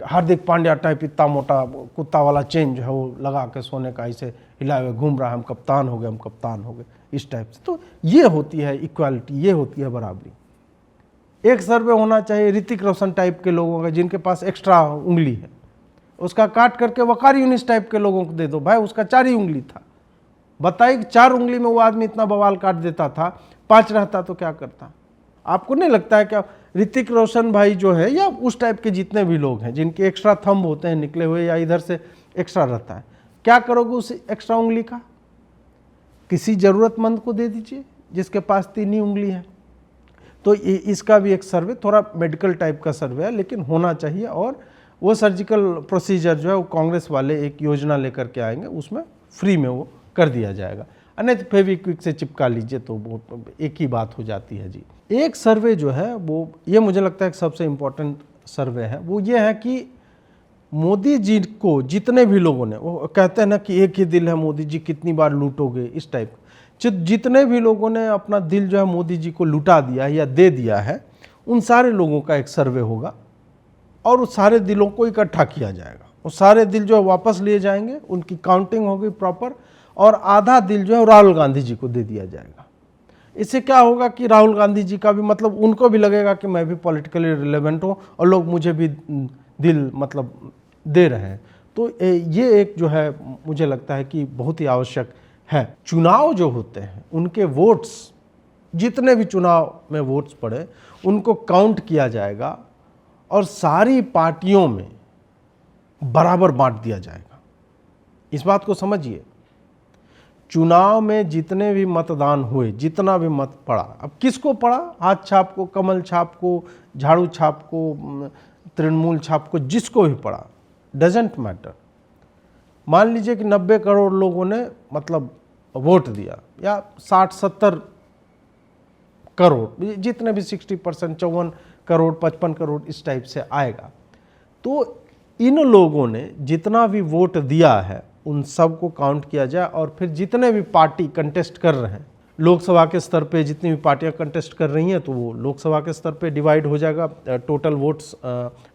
हार्दिक पांड्या टाइप इतना मोटा कुत्ता वाला चेन जो है वो लगा के सोने का ऐसे हिलाए हुए घूम रहा है, हम कप्तान हो गए, हम कप्तान हो गए, इस टाइप से। तो ये होती है इक्वालिटी, ये होती है बराबरी। एक सर्वे होना चाहिए ऋतिक रोशन टाइप के लोगों का, जिनके पास एक्स्ट्रा उंगली है, उसका काट करके वकार यूनिस टाइप के लोगों को दे दो। भाई उसका 4 ही उंगली था, बताइए 4 उंगली में वो आदमी इतना बवाल काट देता था, 5 रहता तो क्या करता? आपको नहीं लगता है क्या ऋतिक रोशन भाई जो है, या उस टाइप के जितने भी लोग हैं जिनके एक्स्ट्रा थंब होते हैं निकले हुए, या इधर से एक्स्ट्रा रहता है, क्या करोगे उस एक्स्ट्रा उंगली का? किसी ज़रूरतमंद को दे दीजिए जिसके पास 3 ही उंगली है। तो इसका भी एक सर्वे, थोड़ा मेडिकल टाइप का सर्वे है, लेकिन होना चाहिए। और वो सर्जिकल प्रोसीजर जो है वो कांग्रेस वाले एक योजना लेकर के आएंगे, उसमें फ्री में वो कर दिया जाएगा। नहीं तो फेविक्विक से चिपका लीजिए तो वो एक ही बात हो जाती है जी। एक सर्वे जो है वो, ये मुझे लगता है कि सबसे इम्पोर्टेंट सर्वे है, वो ये है कि मोदी जी को जितने भी लोगों ने, वो कहते हैं ना कि एक ही दिल है मोदी जी, कितनी बार लूटोगे, इस टाइप, जितने भी लोगों ने अपना दिल जो है मोदी जी को लुटा दिया है या दे दिया है, उन सारे लोगों का एक सर्वे होगा और उस सारे दिलों को इकट्ठा किया जाएगा। वो सारे दिल जो है वापस लिए जाएंगे, उनकी काउंटिंग होगी प्रॉपर, और आधा दिल जो है राहुल गांधी जी को दे दिया जाएगा। इससे क्या होगा कि राहुल गांधी जी का भी मतलब, उनको भी लगेगा कि मैं भी पॉलिटिकली रिलेवेंट हूँ और लोग मुझे भी दिल मतलब दे रहे हैं। तो ये एक जो है मुझे लगता है कि बहुत ही आवश्यक है। चुनाव जो होते हैं उनके वोट्स जितने भी चुनाव में वोट्स पड़े उनको काउंट किया जाएगा और सारी पार्टियों में बराबर बांट दिया जाएगा। इस बात को समझिए, चुनाव में जितने भी मतदान हुए, जितना भी मत पड़ा, अब किसको पड़ा, हाथ छाप को, कमल छाप को, झाड़ू छाप को, तृणमूल छाप को, जिसको भी पड़ा, डजेंट मैटर। मान लीजिए कि 90 करोड़ लोगों ने मतलब वोट दिया, या 60-70 करोड़, जितने भी 60%, 54 करोड़, 55 करोड़ इस टाइप से आएगा। तो इन लोगों ने जितना भी वोट दिया है उन सब को काउंट किया जाए, और फिर जितने भी पार्टी कंटेस्ट कर रहे हैं, लोकसभा के स्तर पे जितनी भी पार्टियां कंटेस्ट कर रही हैं, तो वो लोकसभा के स्तर पे डिवाइड हो जाएगा, total votes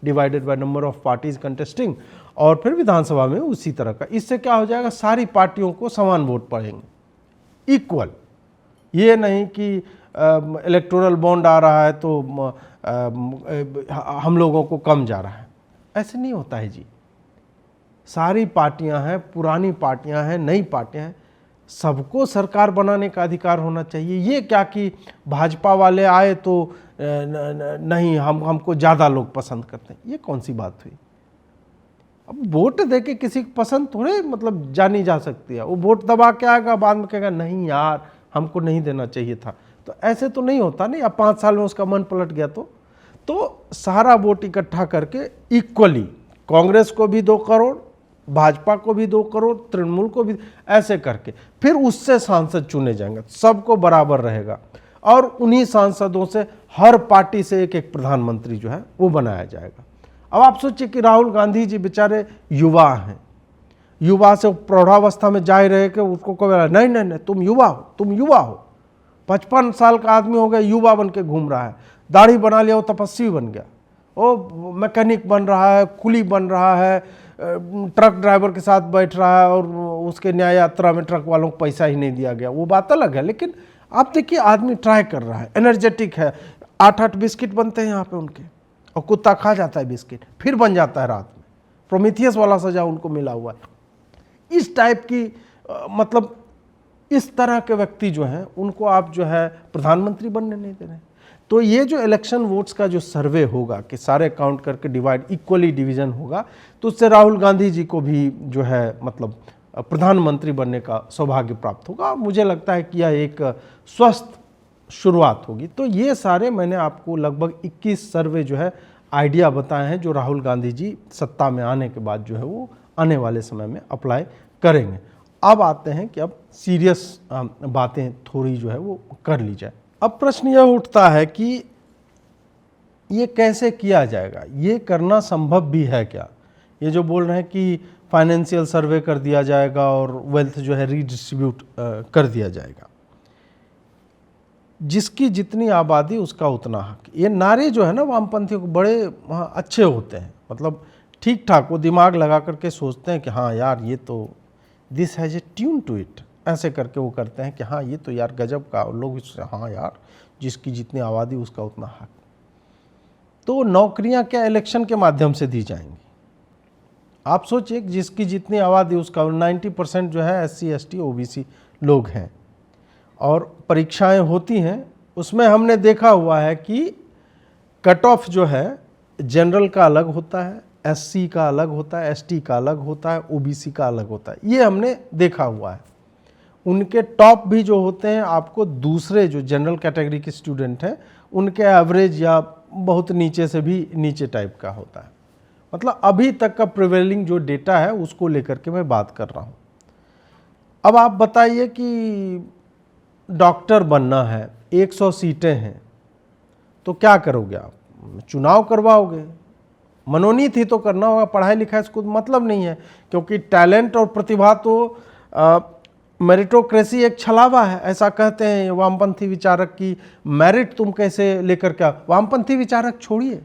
divided by number of parties contesting, और फिर विधानसभा में उसी तरह का। इससे क्या हो जाएगा, सारी पार्टियों को समान वोट पड़ेंगे, इक्वल। ये नहीं कि इलेक्टोरल बॉन्ड आ रहा है तो हम लोगों को कम जा रहा है, ऐसे नहीं होता है जी। सारी पार्टियां हैं, पुरानी पार्टियां हैं, नई पार्टियां हैं, सबको सरकार बनाने का अधिकार होना चाहिए। ये क्या कि भाजपा वाले आए तो नहीं, हमको ज़्यादा लोग पसंद करते हैं, ये कौन सी बात हुई। अब वोट दे के किसी की पसंद थोड़े मतलब जानी जा सकती है। वो वोट दबा के आएगा, बाद में कहेगा नहीं यार हमको नहीं देना चाहिए था, तो ऐसे तो नहीं होता नहीं। अब 5 साल में उसका मन पलट गया तो सारा वोट इकट्ठा करके इक्वली, कांग्रेस को भी 2 करोड़, भाजपा को भी 2 करोड़, तृणमूल को भी, ऐसे करके फिर उससे सांसद चुने जाएंगे, सबको बराबर रहेगा, और उन्हीं सांसदों से हर पार्टी से एक एक प्रधानमंत्री जो है वो बनाया जाएगा। अब आप सोचिए कि राहुल गांधी जी बेचारे युवा हैं, युवा से प्रौढ़ावस्था में जा ही रहे कि उसको कोई नहीं नहीं नहीं तुम युवा हो, तुम युवा हो, 55 साल का आदमी हो गया, युवा बन के घूम रहा है, दाढ़ी बना लिया, वो तपस्वी बन गया, वो मैकेनिक बन रहा है, कुली बन रहा है, ट्रक ड्राइवर के साथ बैठ रहा है, और उसके न्याय यात्रा में ट्रक वालों को पैसा ही नहीं दिया गया, वो बात अलग है। लेकिन आप देखिए आदमी ट्राई कर रहा है, एनर्जेटिक है, 8-8 बिस्किट बनते हैं यहाँ पे उनके, और कुत्ता खा जाता है बिस्किट, फिर बन जाता है रात में, प्रोमीथियस वाला सजा उनको मिला हुआ है। इस टाइप की मतलब इस तरह के व्यक्ति जो हैं उनको आप जो है प्रधानमंत्री बनने नहीं दे रहे। तो ये जो इलेक्शन वोट्स का जो सर्वे होगा कि सारे काउंट करके डिवाइड इक्वली डिवीजन होगा, तो उससे राहुल गांधी जी को भी जो है मतलब प्रधानमंत्री बनने का सौभाग्य प्राप्त होगा। मुझे लगता है कि यह एक स्वस्थ शुरुआत होगी। तो ये सारे मैंने आपको लगभग 21 सर्वे जो है आइडिया बताए हैं, जो राहुल गांधी जी सत्ता में आने के बाद जो है वो आने वाले समय में अप्लाई करेंगे। अब आते हैं कि अब सीरियस बातें थोड़ी जो है वो कर ली जाए। अब प्रश्न यह उठता है कि ये कैसे किया जाएगा, ये करना संभव भी है क्या। ये जो बोल रहे हैं कि फाइनेंशियल सर्वे कर दिया जाएगा और वेल्थ जो है रीडिस्ट्रीब्यूट कर दिया जाएगा, जिसकी जितनी आबादी उसका उतना हक। ये नारे जो है ना वामपंथियों को बड़े अच्छे होते हैं, मतलब ठीक ठाक, वो दिमाग लगा करके सोचते हैं कि हाँ यार ये तो this has a tune to it, ऐसे करके वो करते हैं कि हाँ ये तो यार गजब का, और लोग इससे हाँ यार जिसकी जितनी आबादी उसका उतना हक। तो नौकरियां क्या इलेक्शन के माध्यम से दी जाएंगी। आप सोचिए जिसकी जितनी आबादी उसका 90% जो है SC ST OBC लोग हैं, और परीक्षाएं होती हैं, उसमें हमने देखा हुआ है कि कट ऑफ जो है जनरल का अलग होता है, SC का अलग होता है, ST का अलग होता है, OBC का अलग होता है, ये हमने देखा हुआ है। उनके टॉप भी जो होते हैं आपको दूसरे जो जनरल कैटेगरी के स्टूडेंट हैं उनके एवरेज या बहुत नीचे से भी नीचे टाइप का होता है। मतलब अभी तक का प्रिवेलिंग जो डेटा है उसको लेकर के मैं बात कर रहा हूँ। अब आप बताइए कि डॉक्टर बनना है, 100 सीटें हैं, तो क्या करोगे आप, चुनाव करवाओगे, मनोनीत ही तो करना होगा, पढ़ाई लिखाई से कुछ मतलब नहीं है, क्योंकि टैलेंट और प्रतिभा तो मेरिटोक्रेसी एक छलावा है, ऐसा कहते हैं वामपंथी विचारक की। मेरिट तुम कैसे लेकर क्या, वामपंथी विचारक छोड़िए,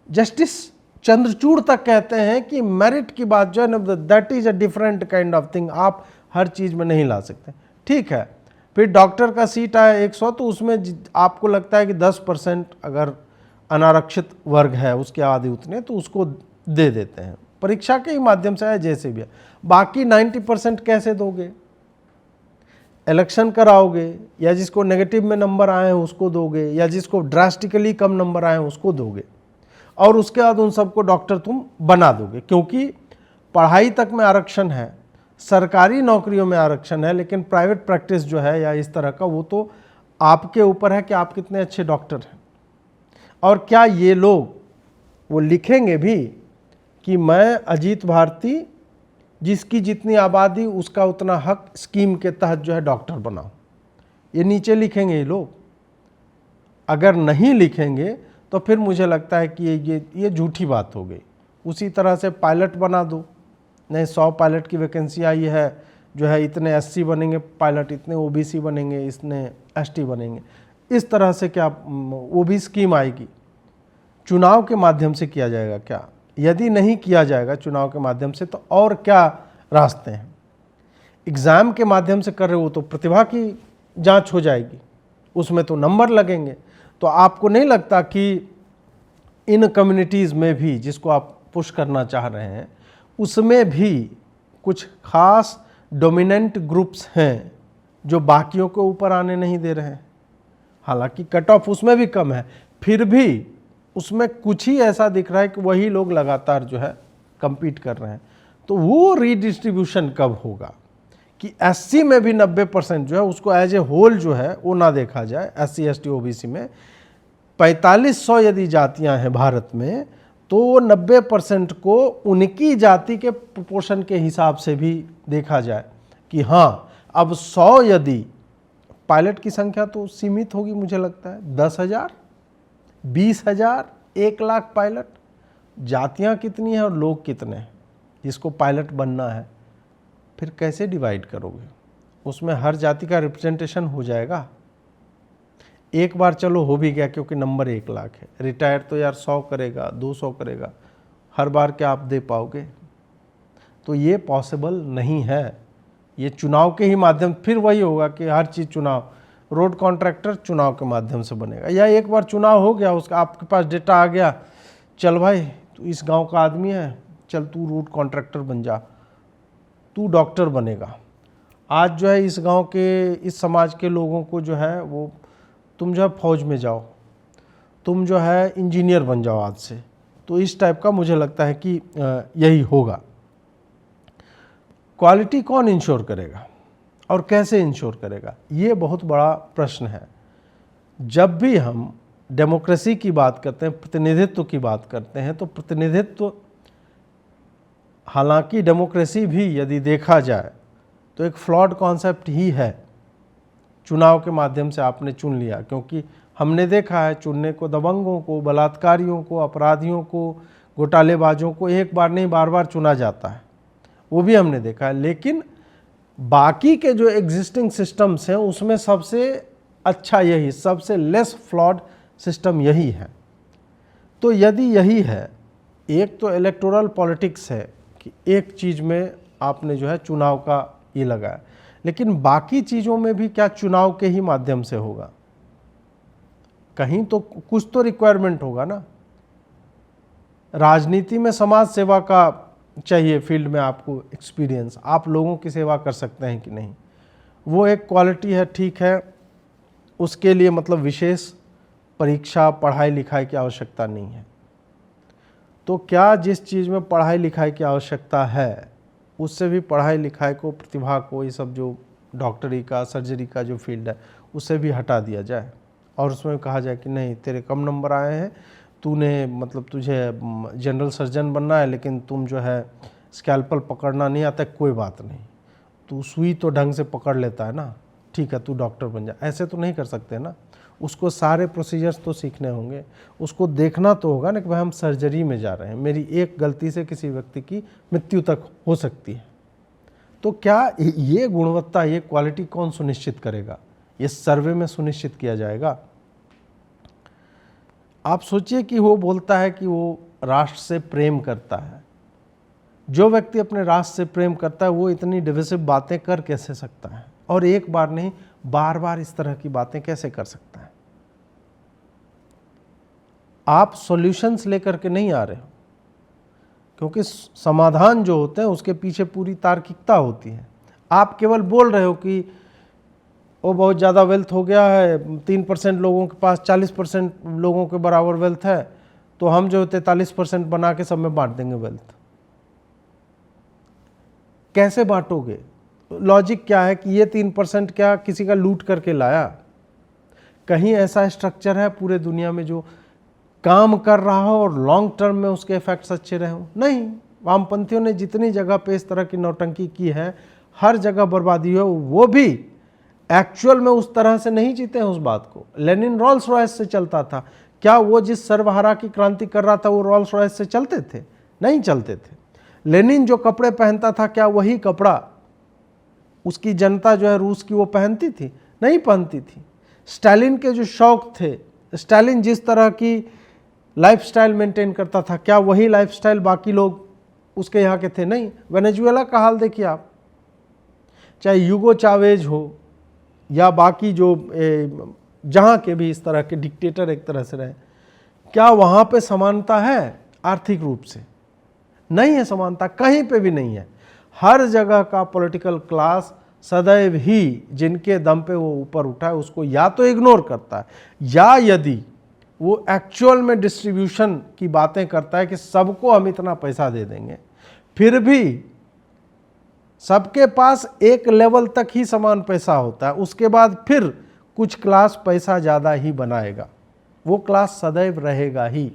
जस्टिस चंद्रचूड़ तक कहते हैं कि मेरिट की बात जो है ना, that is a different kind of thing, आप हर चीज़ में नहीं ला सकते। ठीक है, फिर डॉक्टर का सीट आया 100, तो उसमें आपको लगता है कि 10% अगर अनारक्षित वर्ग है उसकी आबादी उतने, तो उसको दे देते हैं, परीक्षा के ही माध्यम से है, जैसे भी है। बाकी 90% कैसे दोगे। इलेक्शन कराओगे, या जिसको नेगेटिव में नंबर आए हैं उसको दोगे, या जिसको ड्रास्टिकली कम नंबर आए हैं उसको दोगे, और उसके बाद उन सबको डॉक्टर तुम बना दोगे। क्योंकि पढ़ाई तक में आरक्षण है, सरकारी नौकरियों में आरक्षण है, लेकिन प्राइवेट प्रैक्टिस जो है या इस तरह का, वो तो आपके ऊपर है कि आप कितने अच्छे डॉक्टर हैं। और क्या ये लोग वो लिखेंगे भी कि मैं अजीत भारती, जिसकी जितनी आबादी उसका उतना हक, स्कीम के तहत जो है डॉक्टर बनाओ, ये नीचे लिखेंगे ये लोग? अगर नहीं लिखेंगे तो फिर मुझे लगता है कि ये झूठी बात हो गई। उसी तरह से पायलट बना दो, नहीं 100 पायलट की वैकेंसी आई है, जो है इतने एससी बनेंगे पायलट, इतने ओबीसी बनेंगे, इतने एसटी बनेंगे। इस तरह से क्या वो भी स्कीम आएगी? चुनाव के माध्यम से किया जाएगा क्या? यदि नहीं किया जाएगा चुनाव के माध्यम से, तो और क्या रास्ते हैं? एग्ज़ाम के माध्यम से कर रहे हो तो प्रतिभा की जांच हो जाएगी, उसमें तो नंबर लगेंगे। तो आपको नहीं लगता कि इन कम्युनिटीज़ में भी, जिसको आप पुश करना चाह रहे हैं, उसमें भी कुछ खास डोमिनेंट ग्रुप्स हैं जो बाकियों को ऊपर आने नहीं दे रहे हैं? हालांकि कट ऑफ उसमें भी कम है, फिर भी उसमें कुछ ही ऐसा दिख रहा है कि वही लोग लगातार जो है compete कर रहे हैं। तो वो रीडिस्ट्रीब्यूशन कब होगा कि एससी में भी 90% जो है उसको एज ए होल जो है वो ना देखा जाए। एससी एसटी ओबीसी में 4500 यदि जातियां हैं भारत में, तो 90% को उनकी जाति के प्रोपोर्शन के हिसाब से भी देखा जाए कि हाँ, अब 100 यदि पायलट की संख्या तो सीमित होगी, मुझे लगता है 10,000, 20,000, 1,00,000 पायलट। जातियां कितनी हैं और लोग कितने हैं जिसको पायलट बनना है? फिर कैसे डिवाइड करोगे? उसमें हर जाति का रिप्रेजेंटेशन हो जाएगा? एक बार चलो हो भी गया क्योंकि नंबर 1,00,000 है, रिटायर तो यार 100 करेगा, 200 करेगा, हर बार क्या आप दे पाओगे? तो ये पॉसिबल नहीं है। ये चुनाव के ही माध्यम, फिर वही होगा कि हर चीज़ चुनाव, रोड कॉन्ट्रैक्टर चुनाव के माध्यम से बनेगा, या एक बार चुनाव हो गया, उसका आपके पास डेटा आ गया, चल भाई तू इस गांव का आदमी है, चल तू रोड कॉन्ट्रैक्टर बन जा, तू डॉक्टर बनेगा। आज जो है इस गांव के, इस समाज के लोगों को जो है वो, तुम जो है फौज में जाओ, तुम जो है इंजीनियर बन जाओ आज से। तो इस टाइप का मुझे लगता है कि यही होगा। क्वालिटी कौन इंश्योर करेगा और कैसे इंश्योर करेगा, ये बहुत बड़ा प्रश्न है। जब भी हम डेमोक्रेसी की बात करते हैं, प्रतिनिधित्व की बात करते हैं, तो प्रतिनिधित्व, हालांकि डेमोक्रेसी भी यदि देखा जाए तो एक फ्लॉड कॉन्सेप्ट ही है। चुनाव के माध्यम से आपने चुन लिया, क्योंकि हमने देखा है चुनने को दबंगों को, बलात्कारियों को, अपराधियों को, घोटालेबाजों को एक बार नहीं बार बार चुना जाता है, वो भी हमने देखा है। लेकिन बाकी के जो एग्जिस्टिंग सिस्टम्स हैं उसमें सबसे अच्छा यही, सबसे लेस फ्लॉड सिस्टम यही है। तो यदि यही है, एक तो इलेक्टोरल पॉलिटिक्स है कि एक चीज़ में आपने जो है चुनाव का ये लगाया, लेकिन बाकी चीज़ों में भी क्या चुनाव के ही माध्यम से होगा? कहीं तो कुछ तो रिक्वायरमेंट होगा ना। राजनीति में समाज सेवा का चाहिए, फील्ड में आपको एक्सपीरियंस, आप लोगों की सेवा कर सकते हैं कि नहीं, वो एक क्वालिटी है, ठीक है। उसके लिए मतलब विशेष परीक्षा, पढ़ाई लिखाई की आवश्यकता नहीं है। तो क्या जिस चीज़ में पढ़ाई लिखाई की आवश्यकता है, उससे भी पढ़ाई लिखाई को, प्रतिभा को, ये सब जो डॉक्टरी का, सर्जरी का जो फील्ड है, उसे भी हटा दिया जाए और उसमें कहा जाए कि नहीं, तेरे कम नंबर आए हैं, तूने मतलब तुझे जनरल सर्जन बनना है, लेकिन तुम जो है स्कैल्पल पकड़ना नहीं आता, कोई बात नहीं, तू सुई तो ढंग से पकड़ लेता है ना, ठीक है, तू डॉक्टर बन जा। ऐसे तो नहीं कर सकते ना, उसको सारे प्रोसीजर्स तो सीखने होंगे, उसको देखना तो होगा ना कि भाई हम सर्जरी में जा रहे हैं, मेरी एक गलती से किसी व्यक्ति की मृत्यु तक हो सकती है। तो क्या ये गुणवत्ता, ये क्वालिटी कौन सुनिश्चित करेगा? ये सर्वे में सुनिश्चित किया जाएगा। आप सोचिए कि वो बोलता है कि वो राष्ट्र से प्रेम करता है। जो व्यक्ति अपने राष्ट्र से प्रेम करता है वो इतनी डिविसिव बातें कर कैसे सकता है, और एक बार नहीं बार बार इस तरह की बातें कैसे कर सकता है? आप सॉल्यूशंस लेकर के नहीं आ रहे हो, क्योंकि समाधान जो होते हैं उसके पीछे पूरी तार्किकता होती है। आप केवल बोल रहे हो कि वो बहुत ज़्यादा वेल्थ हो गया है, 3% लोगों के पास 40% लोगों के बराबर वेल्थ है, तो हम जो 43% बना के सब में बांट देंगे वेल्थ। कैसे बांटोगे? लॉजिक क्या है कि ये 3% क्या किसी का लूट करके लाया? कहीं ऐसा स्ट्रक्चर है पूरे दुनिया में जो काम कर रहा हो और लॉन्ग टर्म में उसके इफेक्ट्स अच्छे रहे हो? नहीं। वामपंथियों ने जितनी जगह पे इस तरह की नौटंकी की है, हर जगह बर्बादी हो, वो भी एक्चुअल में उस तरह से नहीं जीते हैं उस बात को। लेनिन रोल्स रॉयस से चलता था, क्या वो जिस सर्वहारा की क्रांति कर रहा था वो रोल्स रॉयस से चलते थे? नहीं चलते थे। लेनिन जो कपड़े पहनता था, क्या वही कपड़ा उसकी जनता जो है रूस की वो पहनती थी? नहीं पहनती थी। स्टालिन के जो शौक थे, स्टालिन जिस तरह की लाइफस्टाइल मेंटेन करता था, क्या वही लाइफस्टाइल बाकी लोग उसके यहाँ के थे? नहीं। वेनेजुएला का हाल देखिए आप, चाहे यूगो चावेज हो या बाकी जो जहाँ के भी इस तरह के डिक्टेटर एक तरह से रहे, क्या वहाँ पे समानता है आर्थिक रूप से? नहीं है समानता, कहीं पे भी नहीं है। हर जगह का पॉलिटिकल क्लास सदैव ही जिनके दम पे वो ऊपर उठा है उसको या तो इग्नोर करता है, या यदि वो एक्चुअल में डिस्ट्रीब्यूशन की बातें करता है कि सबको हम इतना पैसा दे देंगे, फिर भी सबके पास एक लेवल तक ही समान पैसा होता है, उसके बाद फिर कुछ क्लास पैसा ज़्यादा ही बनाएगा, वो क्लास सदैव रहेगा ही।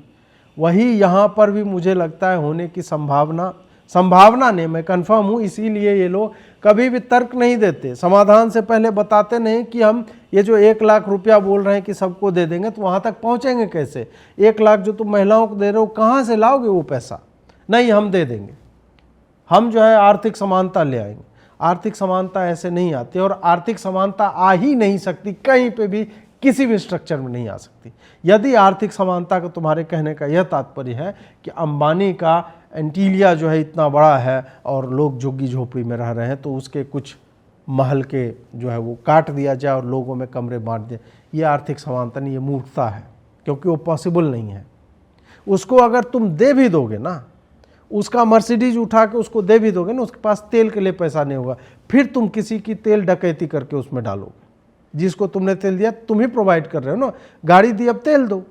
वही यहाँ पर भी मुझे लगता है होने की संभावना नहीं, मैं कंफर्म हूँ। इसीलिए ये लोग कभी भी तर्क नहीं देते, समाधान से पहले बताते नहीं कि हम ये जो 1 लाख रुपया बोल रहे हैं कि सबको दे देंगे, तो वहाँ तक पहुँचेंगे कैसे? 1 लाख जो तुम महिलाओं को दे रहे हो, कहाँ से लाओगे वो पैसा? नहीं, हम दे देंगे, हम जो है आर्थिक समानता ले आएंगे। आर्थिक समानता ऐसे नहीं आती, और आर्थिक समानता आ ही नहीं सकती, कहीं पे भी किसी भी स्ट्रक्चर में नहीं आ सकती। यदि आर्थिक समानता का तुम्हारे कहने का यह तात्पर्य है कि अंबानी का एंटीलिया जो है इतना बड़ा है और लोग झुग्गी झोपड़ी में रह रहे हैं, तो उसके कुछ महल के जो है वो काट दिया जाए और लोगों में कमरे बांट दिए, ये आर्थिक समानता नहीं, ये मूर्खता है, क्योंकि वो पॉसिबल नहीं है। उसको अगर तुम दे भी दोगे ना, उसका मर्सिडीज उठा के उसको दे भी दोगे ना, उसके पास तेल के लिए पैसा नहीं होगा, फिर तुम किसी की तेल डकैती करके उसमें डालोगे। जिसको तुमने तेल दिया तुम ही प्रोवाइड कर रहे हो ना, गाड़ी दी अब तेल दो,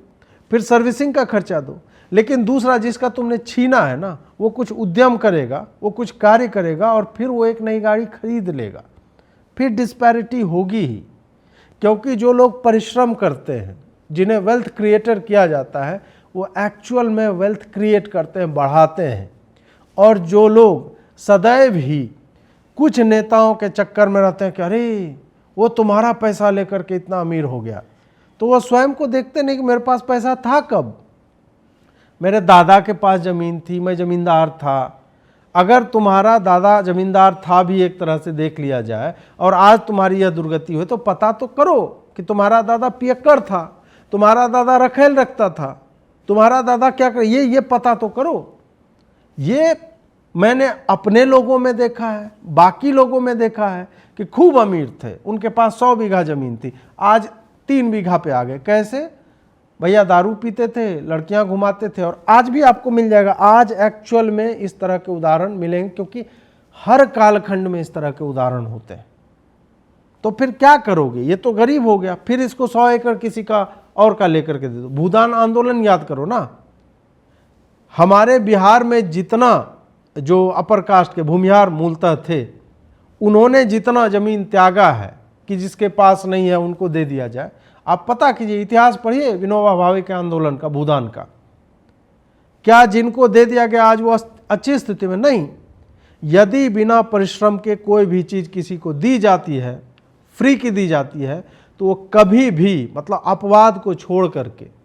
फिर सर्विसिंग का खर्चा दो। लेकिन दूसरा जिसका तुमने छीना है ना, वो कुछ उद्यम करेगा, वो कुछ कार्य करेगा और फिर वो एक नई गाड़ी खरीद लेगा, फिर डिस्पैरिटी होगी ही। क्योंकि जो लोग परिश्रम करते हैं, जिन्हें वेल्थ क्रिएटर किया जाता है, वो एक्चुअल में वेल्थ क्रिएट करते हैं, बढ़ाते हैं। और जो लोग सदैव ही कुछ नेताओं के चक्कर में रहते हैं कि अरे वो तुम्हारा पैसा लेकर के इतना अमीर हो गया, तो वो स्वयं को देखते नहीं कि मेरे पास पैसा था कब, मेरे दादा के पास ज़मीन थी, मैं ज़मींदार था। अगर तुम्हारा दादा ज़मींदार था भी एक तरह से देख लिया जाए, और आज तुम्हारी यह दुर्गति हुई, तो पता तो करो कि तुम्हारा दादा पियक्कड़ था, तुम्हारा दादा रखेल रखता था, तुम्हारा दादा क्या कर, ये पता तो करो। ये मैंने अपने लोगों में देखा है, बाकी लोगों में देखा है कि खूब अमीर थे, उनके पास 100 बीघा ज़मीन थी, आज 3 बीघा पे आ गए। कैसे? भैया दारू पीते थे, लड़कियां घुमाते थे, और आज भी आपको मिल जाएगा। आज एक्चुअल में इस तरह के उदाहरण मिलेंगे, क्योंकि हर कालखंड में इस तरह के उदाहरण होते हैं। तो फिर क्या करोगे? ये तो गरीब हो गया, फिर इसको 100 एकड़ किसी का और का लेकर के दे दो। भूदान आंदोलन याद करो ना, हमारे बिहार में जितना जो अपर कास्ट के भूमिहार मूलतः थे, उन्होंने जितना जमीन त्यागा है कि जिसके पास नहीं है उनको दे दिया जाए। आप पता कीजिए, इतिहास पढ़िए विनोबा भावे के आंदोलन का, भूदान का। क्या जिनको दे दिया गया आज वो अच्छी स्थिति में? नहीं। यदि बिना परिश्रम के कोई भी चीज़ किसी को दी जाती है, फ्री की दी जाती है, तो वो कभी भी मतलब अपवाद को छोड़ करके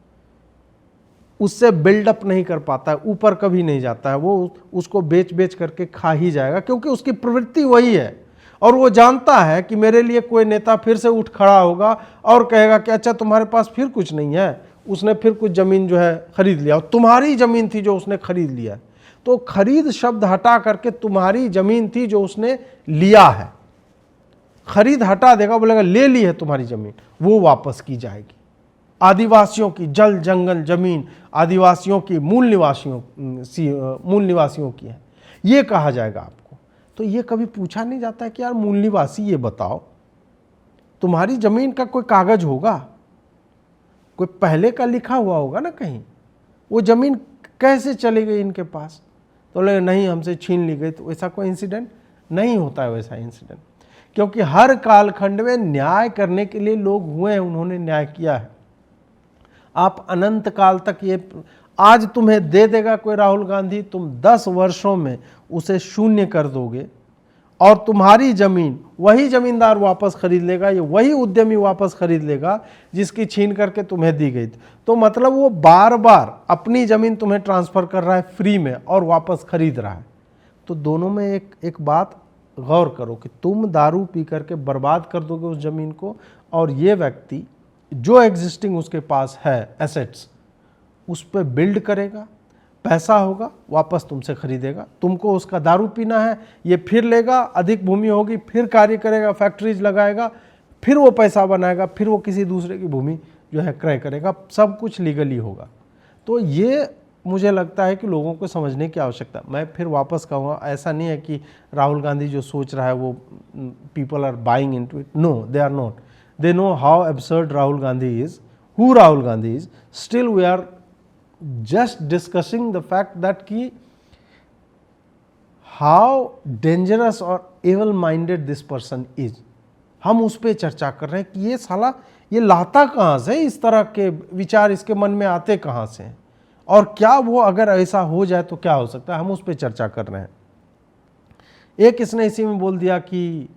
उससे बिल्डअप नहीं कर पाता है, ऊपर कभी नहीं जाता है। वो उसको बेच बेच करके खा ही जाएगा, क्योंकि उसकी प्रवृत्ति वही है। और वो जानता है कि मेरे लिए कोई नेता फिर से उठ खड़ा होगा और कहेगा कि अच्छा तुम्हारे पास फिर कुछ नहीं है, उसने फिर कुछ ज़मीन जो है खरीद लिया, और तुम्हारी ज़मीन थी जो उसने खरीद लिया। तो खरीद शब्द हटा करके तुम्हारी ज़मीन थी जो उसने लिया है, खरीद हटा देगा, बोलेगा ले ली है तुम्हारी ज़मीन, वो वापस की जाएगी। आदिवासियों की जल जंगल ज़मीन आदिवासियों की मूल निवासियों की है, ये कहा जाएगा आपको। तो ये कभी पूछा नहीं जाता है कि यार मूल निवासी ये बताओ, तुम्हारी ज़मीन का कोई कागज होगा, कोई पहले का लिखा हुआ होगा ना कहीं, वो ज़मीन कैसे चली गई इनके पास? तो लगे नहीं हमसे छीन ली गई। तो ऐसा कोई इंसिडेंट नहीं होता है, वैसा इंसिडेंट, क्योंकि हर कालखंड में न्याय करने के लिए लोग हुए हैं, उन्होंने न्याय किया है। आप अनंत काल तक ये आज तुम्हें दे देगा कोई राहुल गांधी, तुम 10 वर्षों में उसे शून्य कर दोगे और तुम्हारी जमीन वही जमींदार वापस खरीद लेगा, ये वही उद्यमी वापस खरीद लेगा जिसकी छीन करके तुम्हें दी गई थी। तो मतलब वो बार बार अपनी जमीन तुम्हें ट्रांसफर कर रहा है फ्री में और वापस खरीद रहा है। तो दोनों में एक बात गौर करो कि तुम दारू पी करके बर्बाद कर दोगे उस जमीन को, और ये व्यक्ति जो एग्जिस्टिंग उसके पास है एसेट्स, उस पर बिल्ड करेगा, पैसा होगा, वापस तुमसे खरीदेगा। तुमको उसका दारू पीना है, ये फिर लेगा, अधिक भूमि होगी, फिर कार्य करेगा, फैक्ट्रीज लगाएगा, फिर वो पैसा बनाएगा, फिर वो किसी दूसरे की भूमि जो है क्रय करेगा। सब कुछ लीगली होगा। तो ये मुझे लगता है कि लोगों को समझने की आवश्यकता। मैं फिर वापस कहूँगा, ऐसा नहीं है कि राहुल गांधी जो सोच रहा है वो पीपल आर बाइंग इनटू इट। No, they are not. They know how absurd Rahul Gandhi is, who Rahul Gandhi is. Still we are just discussing the fact that कि how dangerous or evil minded this person is। हम उस पर चर्चा कर रहे हैं कि ये साला ये लाता कहाँ से, इस तरह के विचार इसके मन में आते कहाँ से हैं, और क्या वो अगर ऐसा हो जाए तो क्या हो सकता है, हम उस पर चर्चा कर रहे हैं। एक इसने इसी में बोल दिया कि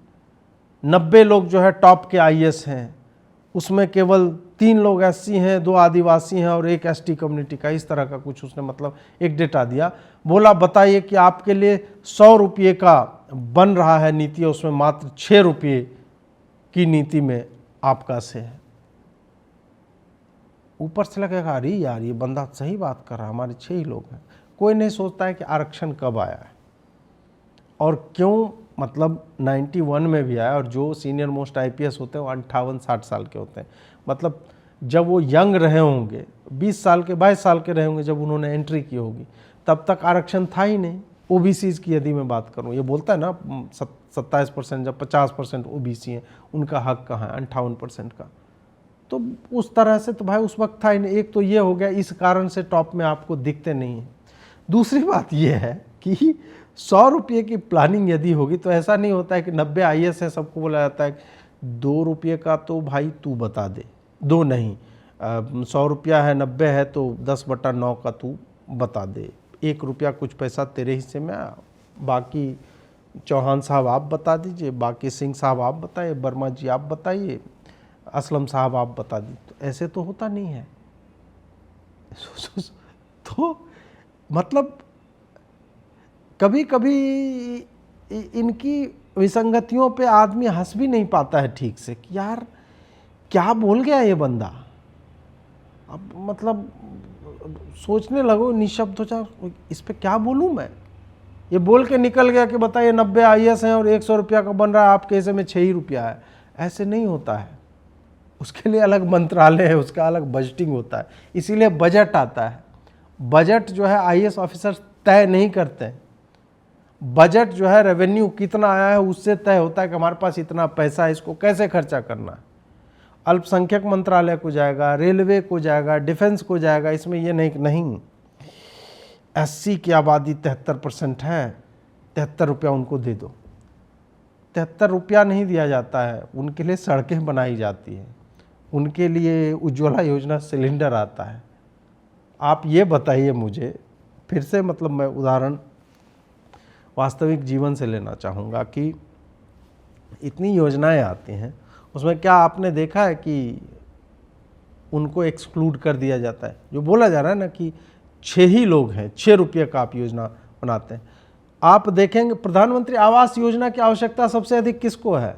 90 लोग जो है टॉप के आईएएस हैं, उसमें केवल 3 लोग एससी हैं, 2 आदिवासी हैं और 1 एसटी कम्युनिटी का। इस तरह का कुछ उसने मतलब एक डेटा दिया। बोला बताइए कि आपके लिए 100 रुपये का बन रहा है नीति, उसमें मात्र 6 रुपये की नीति में आपका से है। ऊपर से लगेगा अरे यार ये बंदा सही बात कर रहा है, हमारे 6 ही लोग हैं। कोई नहीं सोचता है कि आरक्षण कब आया है और क्यों, मतलब 91 में भी आया, और जो सीनियर मोस्ट आईपीएस होते हैं वो 58-60 साल के होते हैं। मतलब जब वो यंग रहे होंगे, 20 साल के 22 साल के रहे होंगे जब उन्होंने एंट्री की होगी, तब तक आरक्षण था ही नहीं। ओबीसीज की यदि मैं बात करूं, ये बोलता है ना 27%, जब 50% ओबीसी हैं उनका हक कहाँ है, 58% का। तो उस तरह से तो भाई उस वक्त था ही नहीं। एक तो ये हो गया, इस कारण से टॉप में आपको दिखते नहीं हैं। दूसरी बात ये है कि 100 रुपये की प्लानिंग यदि होगी तो ऐसा नहीं होता है कि 90 आईएएस है सबको बोला जाता है 2 रुपये का तो भाई तू बता दे, 2 नहीं, 100 रुपया है, 90 है तो 10/9 का तू बता दे, 1 रुपया कुछ पैसा तेरे हिस्से में, बाकी चौहान साहब आप बता दीजिए, बाकी सिंह साहब आप बताइए, वर्मा जी आप बताइए, असलम साहब आप बता दीजिए। तो ऐसे तो होता नहीं है। तो मतलब कभी कभी इनकी विसंगतियों पे आदमी हंस भी नहीं पाता है ठीक से कि यार क्या बोल गया ये बंदा। अब मतलब सोचने लगो, निशब्द हो जाओ, इस पे क्या बोलूँ मैं। ये बोल के निकल गया कि बताइए 90 आईएएस हैं और 100 रुपया का बन रहा है, आपके हिस्से में 6 ही रुपया है। ऐसे नहीं होता है, उसके लिए अलग मंत्रालय है, उसका अलग बजटिंग होता है, इसीलिए बजट आता है। बजट जो है आईएएस ऑफिसर तय नहीं करते हैं। बजट जो है रेवेन्यू कितना आया है उससे तय होता है कि हमारे पास इतना पैसा है, इसको कैसे खर्चा करना है। अल्पसंख्यक मंत्रालय को जाएगा, रेलवे को जाएगा, डिफेंस को जाएगा, इसमें ये नहीं एससी की आबादी 73% है, 73 रुपया उनको दे दो। 73 रुपया नहीं दिया जाता है, उनके लिए सड़कें बनाई जाती हैं, उनके लिए उज्ज्वला योजना सिलेंडर आता है। आप ये बताइए मुझे, फिर से मतलब मैं उदाहरण वास्तविक जीवन से लेना चाहूँगा कि इतनी योजनाएं आती हैं, उसमें क्या आपने देखा है कि उनको एक्सक्लूड कर दिया जाता है। जो बोला जा रहा है ना कि 6 ही लोग हैं, 6 रुपये का आप योजना बनाते हैं। आप देखेंगे प्रधानमंत्री आवास योजना की आवश्यकता सबसे अधिक किसको है,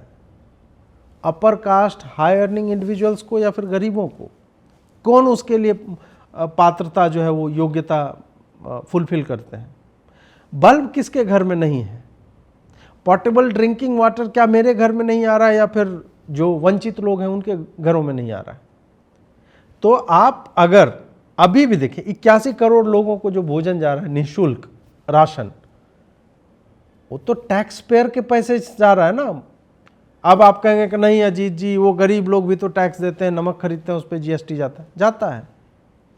upper caste high earning individuals को या फिर गरीबों को। कौन उसके लिए पात्रता जो है वो योग्यता फुलफिल करते हैं। बल्ब किसके घर में नहीं है, पोर्टेबल ड्रिंकिंग वाटर क्या मेरे घर में नहीं आ रहा है या फिर जो वंचित लोग हैं उनके घरों में नहीं आ रहा है। तो आप अगर अभी भी देखें 81 करोड़ लोगों को जो भोजन जा रहा है निःशुल्क राशन, वो तो टैक्स पेयर के पैसे जा रहा है ना। अब आप कहेंगे कि नहीं अजीत जी, वो गरीब लोग भी तो टैक्स देते हैं, नमक खरीदते हैं उस पर जीएसटी जाता है।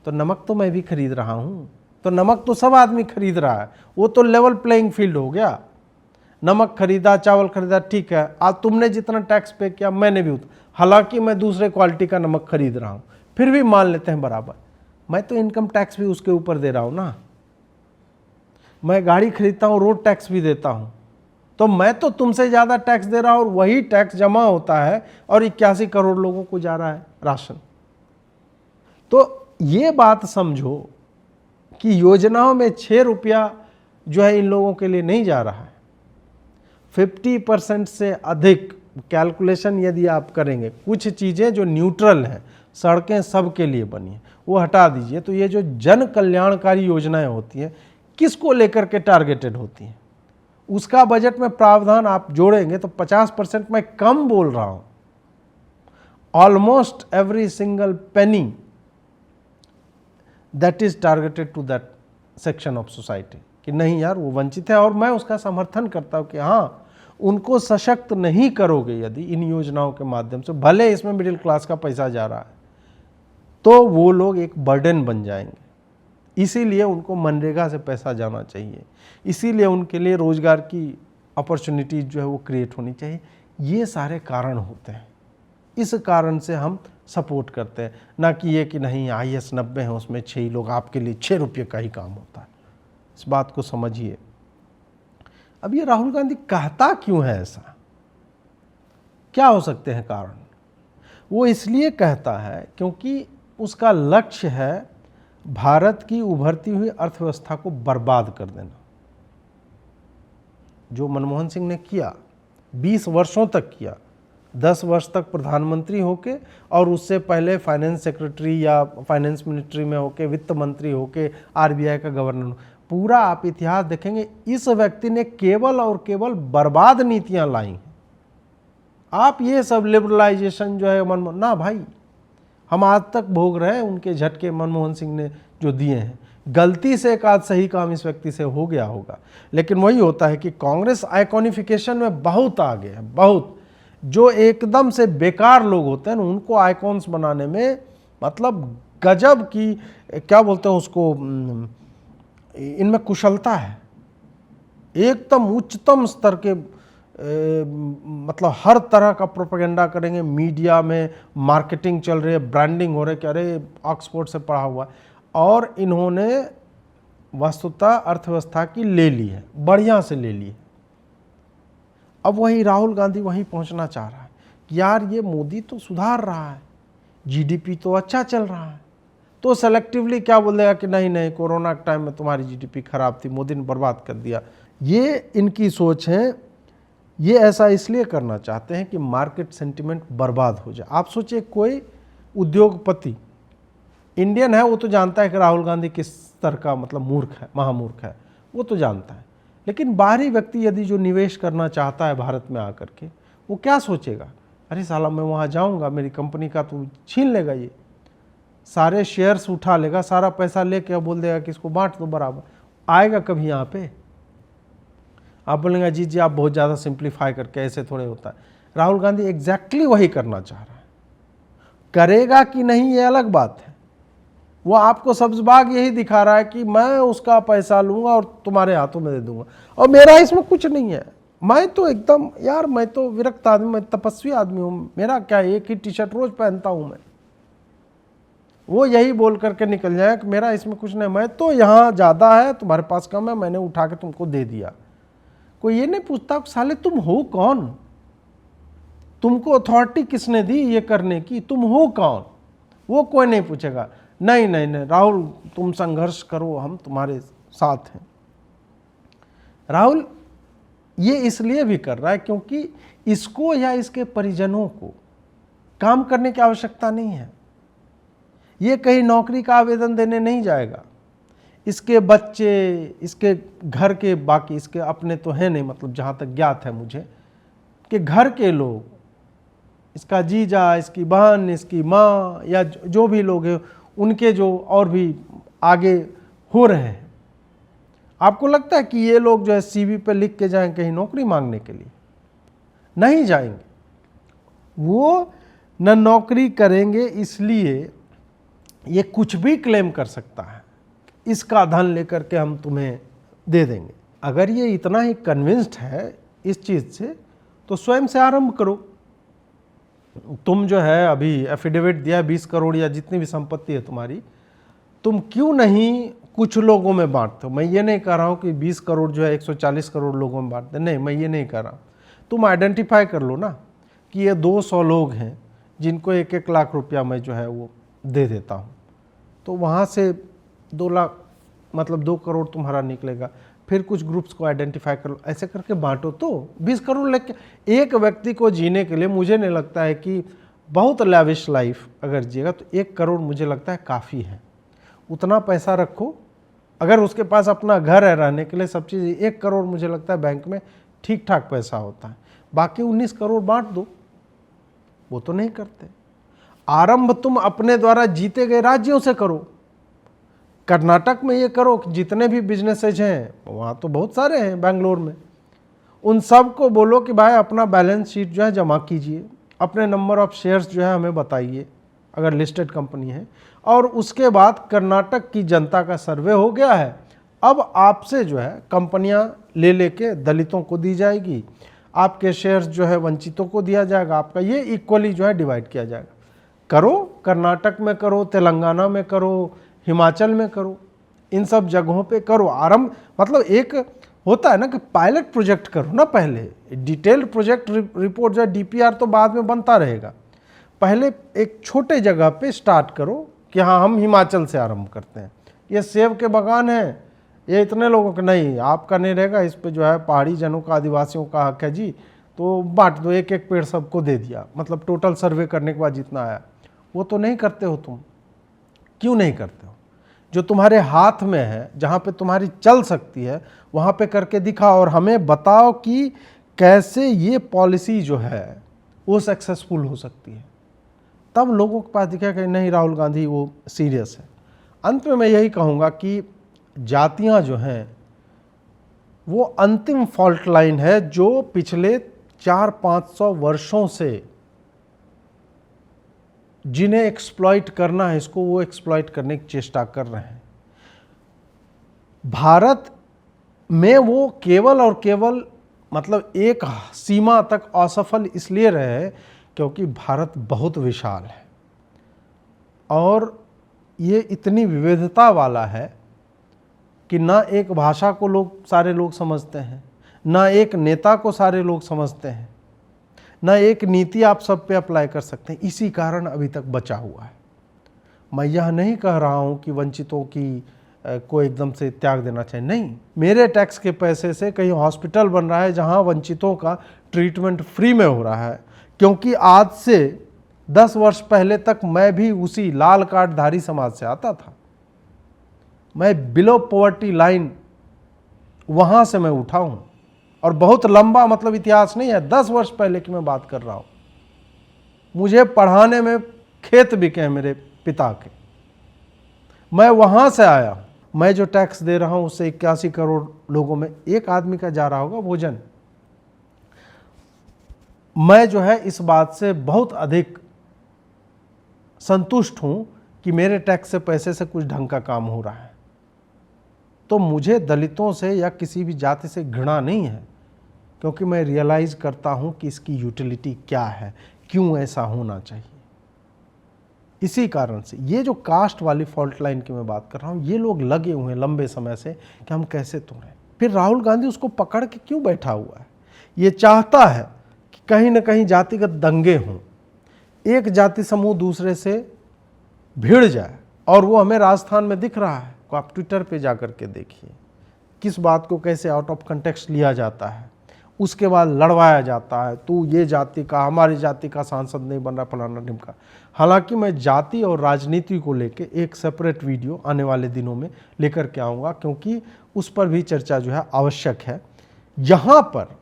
तो नमक तो मैं भी खरीद रहा हूँ, तो नमक तो सब आदमी खरीद रहा है, वो तो लेवल प्लेइंग फील्ड हो गया। नमक खरीदा, चावल खरीदा, ठीक है, आज तुमने जितना टैक्स पे किया मैंने भी उतना, हालांकि मैं दूसरे क्वालिटी का नमक खरीद रहा हूँ, फिर भी मान लेते हैं बराबर। मैं तो इनकम टैक्स भी उसके ऊपर दे रहा हूँ ना। मैं गाड़ी खरीदता हूँ, रोड टैक्स भी देता हूँ, तो मैं तो तुमसे ज़्यादा टैक्स दे रहा हूँ और वही टैक्स जमा होता है और 81 करोड़ लोगों को जा रहा है राशन। तो ये बात समझो कि योजनाओं में 6 रुपया जो है इन लोगों के लिए नहीं जा रहा है। 50% से अधिक कैलकुलेशन यदि आप करेंगे, कुछ चीज़ें जो न्यूट्रल हैं, सड़कें सबके लिए बनी हैं, वो हटा दीजिए, तो ये जो जन कल्याणकारी योजनाएं होती हैं किसको लेकर के टारगेटेड होती हैं, उसका बजट में प्रावधान आप जोड़ेंगे तो 50% मैं कम बोल रहा हूँ, almost every single penny that is targeted to that section of society, कि नहीं यार वो वंचित है। और मैं उसका समर्थन करता हूँ कि हाँ, उनको सशक्त नहीं करोगे यदि इन योजनाओं के माध्यम से, भले इसमें मिडिल क्लास का पैसा जा रहा है, तो वो लोग एक बर्डन बन जाएंगे। इसीलिए उनको मनरेगा से पैसा जाना चाहिए, इसीलिए उनके लिए रोजगार की अपॉर्चुनिटीज जो है वो क्रिएट होनी चाहिए। ये सारे कारण होते हैं, इस कारण से हम सपोर्ट करते हैं, ना कि ये कि नहीं IAS 90 है उसमें 6 लोग, आपके लिए 6 रुपये का ही काम होता है। इस बात को समझिए। अब ये राहुल गांधी कहता क्यों है ऐसा, क्या हो सकते हैं कारण? वो इसलिए कहता है क्योंकि उसका लक्ष्य है भारत की उभरती हुई अर्थव्यवस्था को बर्बाद कर देना। जो मनमोहन सिंह ने किया 20 वर्षों तक किया, 10 वर्ष तक प्रधानमंत्री होके और उससे पहले फाइनेंस सेक्रेटरी या फाइनेंस मिनिस्ट्री में होके, वित्त मंत्री होके, RBI का गवर्नर, पूरा आप इतिहास देखेंगे, इस व्यक्ति ने केवल और केवल बर्बाद नीतियां लाई हैं। आप ये सब लिबरलाइजेशन जो है मनमोहन, ना भाई, हम आज तक भोग रहे हैं उनके झटके मनमोहन सिंह ने जो दिए हैं। गलती से एक आध सही काम इस व्यक्ति से हो गया होगा, लेकिन वही होता है कि कांग्रेस आइकॉनिफिकेशन में बहुत आगे है, बहुत। जो एकदम से बेकार लोग होते हैं ना, उनको आइकॉन्स बनाने में मतलब गजब की, क्या बोलते हैं उसको, इनमें कुशलता है, एकदम उच्चतम स्तर के। मतलब हर तरह का प्रोपेगेंडा करेंगे, मीडिया में मार्केटिंग चल रही है, ब्रांडिंग हो रही है कि अरे ऑक्सफोर्ड से पढ़ा हुआ है, और इन्होंने वस्तुतः अर्थव्यवस्था की ले ली है, बढ़िया से ले ली है। अब वही राहुल गांधी वहीं पहुंचना चाह रहा है कि यार ये मोदी तो सुधार रहा है, GDP तो अच्छा चल रहा है, तो सेलेक्टिवली क्या बोल देगा कि नहीं नहीं, कोरोना के टाइम में तुम्हारी GDP खराब थी, मोदी ने बर्बाद कर दिया। ये इनकी सोच है। ये ऐसा इसलिए करना चाहते हैं कि मार्केट सेंटिमेंट बर्बाद हो जाए। आप सोचिए, कोई उद्योगपति इंडियन है, वो तो जानता है कि राहुल गांधी किस स्तर का मतलब मूर्ख है, महामूर्ख है, वो तो जानता है। लेकिन बाहरी व्यक्ति यदि जो निवेश करना चाहता है भारत में आकर के, वो क्या सोचेगा, अरे साला मैं वहाँ जाऊँगा, मेरी कंपनी का तो छीन लेगा, ये सारे शेयर्स उठा लेगा, सारा पैसा लेके बोल देगा कि इसको बांट दो बराबर। आएगा कभी यहाँ पे? आप बोलेंगे जी जी आप बहुत ज़्यादा सिंप्लीफाई करके, ऐसे थोड़े होता है। राहुल गांधी एग्जैक्टली वही करना चाह रहा है। करेगा कि नहीं ये अलग बात है। वो आपको सब्जबाग यही दिखा रहा है कि मैं उसका पैसा लूंगा और तुम्हारे हाथों में दे दूंगा, और मेरा इसमें कुछ नहीं है। मैं तो एकदम यार, मैं तो विरक्त आदमी, मैं तपस्वी आदमी हूँ, मेरा क्या, एक ही टी-शर्ट रोज पहनता हूँ मैं। वो यही बोल करके निकल जाए कि मेरा इसमें कुछ नहीं, मैं तो यहाँ ज़्यादा है, तुम्हारे पास कम है, मैंने उठा के तुमको दे दिया। कोई ये नहीं पूछता साले तुम हो कौन, तुमको अथॉरिटी किसने दी ये करने की, तुम हो कौन, वो कोई नहीं पूछेगा। नहीं नहीं नहीं राहुल, तुम संघर्ष करो, हम तुम्हारे साथ हैं। राहुल ये इसलिए भी कर रहा है क्योंकि इसको या इसके परिजनों को काम करने की आवश्यकता नहीं है। ये कहीं नौकरी का आवेदन देने नहीं जाएगा। इसके बच्चे, इसके घर के, बाकी इसके अपने तो हैं नहीं, मतलब जहाँ तक ज्ञात है मुझे, कि घर के लोग, इसका जीजा, इसकी बहन, इसकी माँ, या जो भी लोग हैं, उनके जो और भी आगे हो रहे हैं, आपको लगता है कि ये लोग जो है CV पे लिख के जाएं कहीं नौकरी मांगने के लिए? नहीं जाएंगे। वो न नौकरी करेंगे, इसलिए ये कुछ भी क्लेम कर सकता है, इसका धन लेकर के हम तुम्हें दे देंगे। अगर ये इतना ही कन्विंस्ड है इस चीज़ से तो स्वयं से आरंभ करो। तुम जो है अभी एफिडेविट दिया 20 करोड़ या जितनी भी संपत्ति है तुम्हारी, तुम क्यों नहीं कुछ लोगों में बांटते हो? मैं ये नहीं कह रहा हूँ कि 20 करोड़ जो है 140 करोड़ लोगों में बांटते, नहीं, मैं ये नहीं कह रहा। तुम आइडेंटिफाई कर लो ना कि ये 200 लोग हैं जिनको 1-1 लाख रुपया मैं जो है वो दे देता हूँ, तो वहाँ से 2 लाख मतलब 2 करोड़ तुम्हारा निकलेगा। फिर कुछ ग्रुप्स को आइडेंटिफाई कर लो, ऐसे करके बांटो। तो 20 करोड़ लेके एक व्यक्ति को जीने के लिए मुझे नहीं लगता है कि बहुत लैविश लाइफ अगर जिएगा तो 1 करोड़ मुझे लगता है काफ़ी है। उतना पैसा रखो, अगर उसके पास अपना घर है रहने के लिए सब चीज़, 1 करोड़ मुझे लगता है बैंक में ठीक ठाक पैसा होता है। बाकी 19 करोड़ बांट दो, वो तो नहीं करते। आरंभ तुम अपने द्वारा जीते गए राज्यों से करो। कर्नाटक में ये करो कि जितने भी बिजनेसेज हैं, वहाँ तो बहुत सारे हैं बेंगलोर में, उन सब को बोलो कि भाई अपना बैलेंस शीट जो है जमा कीजिए, अपने नंबर ऑफ शेयर्स जो है हमें बताइए अगर लिस्टेड कंपनी है, और उसके बाद कर्नाटक की जनता का सर्वे हो गया है, अब आपसे जो है कंपनियां ले लेके दलितों को दी जाएगी, आपके शेयर्स जो है वंचितों को दिया जाएगा, आपका ये इक्वली जो है डिवाइड किया जाएगा। करो, कर्नाटक में करो, तेलंगाना में करो, हिमाचल में करो, इन सब जगहों पे करो आरंभ। मतलब एक होता है ना कि पायलट प्रोजेक्ट करो ना, पहले डिटेल्ड प्रोजेक्ट रिपोर्ट जो है डीपीआर तो बाद में बनता रहेगा, पहले एक छोटे जगह पे स्टार्ट करो कि हाँ हम हिमाचल से आरंभ करते हैं, ये सेब के बागान है, ये इतने लोगों का नहीं, आपका नहीं रहेगा, इस पे जो है पहाड़ी जनों का, आदिवासियों का हक है जी, तो बांट दो, 1-1 पेड़ सबको दे दिया, मतलब टोटल सर्वे करने के बाद जितना आया। वो तो नहीं करते हो तुम। क्यों नहीं करते हो? जो तुम्हारे हाथ में है, जहाँ पे तुम्हारी चल सकती है, वहाँ पे करके दिखाओ और हमें बताओ कि कैसे ये पॉलिसी जो है वो सक्सेसफुल हो सकती है। तब लोगों के पास दिखेगा कि नहीं राहुल गांधी वो सीरियस है। अंत में मैं यही कहूँगा कि जातियाँ जो हैं वो अंतिम फॉल्ट लाइन है जो पिछले 400-500 वर्षों से जिन्हें एक्सप्लॉइट करना है इसको वो एक्सप्लॉइट करने की चेष्टा कर रहे हैं। भारत में वो केवल और केवल मतलब एक सीमा तक असफल इसलिए रहे क्योंकि भारत बहुत विशाल है और ये इतनी विविधता वाला है कि ना एक भाषा को सारे लोग समझते हैं, ना एक नेता को सारे लोग समझते हैं, ना एक नीति आप सब पे अप्लाई कर सकते हैं। इसी कारण अभी तक बचा हुआ है। मैं यह नहीं कह रहा हूँ कि वंचितों की को एकदम से त्याग देना चाहिए, नहीं। मेरे टैक्स के पैसे से कहीं हॉस्पिटल बन रहा है जहाँ वंचितों का ट्रीटमेंट फ्री में हो रहा है, क्योंकि आज से 10 वर्ष पहले तक मैं भी उसी लाल कार्डधारी समाज से आता था। मैं बिलो पॉवर्टी लाइन वहाँ से मैं उठा हूँ और बहुत लंबा मतलब इतिहास नहीं है, 10 वर्ष पहले की मैं बात कर रहा हूँ। मुझे पढ़ाने में खेत बिके हैं मेरे पिता के, मैं वहाँ से आया। मैं जो टैक्स दे रहा हूँ उससे 81 करोड़ लोगों में एक आदमी का जा रहा होगा भोजन। मैं जो है इस बात से बहुत अधिक संतुष्ट हूँ कि मेरे टैक्स से पैसे से कुछ ढंग का काम हो रहा है। तो मुझे दलितों से या किसी भी जाति से घृणा नहीं है, क्योंकि मैं रियलाइज़ करता हूँ कि इसकी यूटिलिटी क्या है, क्यों ऐसा होना चाहिए। इसी कारण से ये जो कास्ट वाली फॉल्ट लाइन की मैं बात कर रहा हूँ, ये लोग लगे हुए हैं लंबे समय से कि हम कैसे तोड़ें। फिर राहुल गांधी उसको पकड़ के क्यों बैठा हुआ है? ये चाहता है कि कहीं ना कहीं जातिगत दंगे हों, एक जाति समूह दूसरे से भिड़ जाए, और वो हमें राजस्थान में दिख रहा है। आप ट्विटर पे जा कर के देखिए किस बात को कैसे आउट ऑफ कंटेक्स्ट लिया जाता है, उसके बाद लड़वाया जाता है, तू ये जाति का, हमारी जाति का सांसद नहीं बन रहा, फलाना ढिमका। हालांकि मैं जाति और राजनीति को लेके एक सेपरेट वीडियो आने वाले दिनों में लेकर के आऊँगा, क्योंकि उस पर भी चर्चा जो है आवश्यक है। यहाँ पर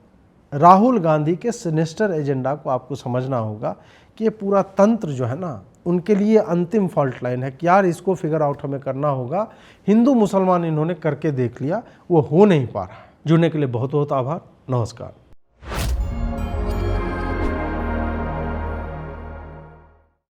राहुल गांधी के सिनेस्टर एजेंडा को आपको समझना होगा कि ये पूरा तंत्र जो है ना, उनके लिए अंतिम फॉल्ट लाइन है कि यार इसको फिगर आउट हमें करना होगा। हिंदू मुसलमान इन्होंने करके देख लिया, वो हो नहीं पा रहा है। जुड़ने के लिए बहुत बहुत आभार। नमस्कार।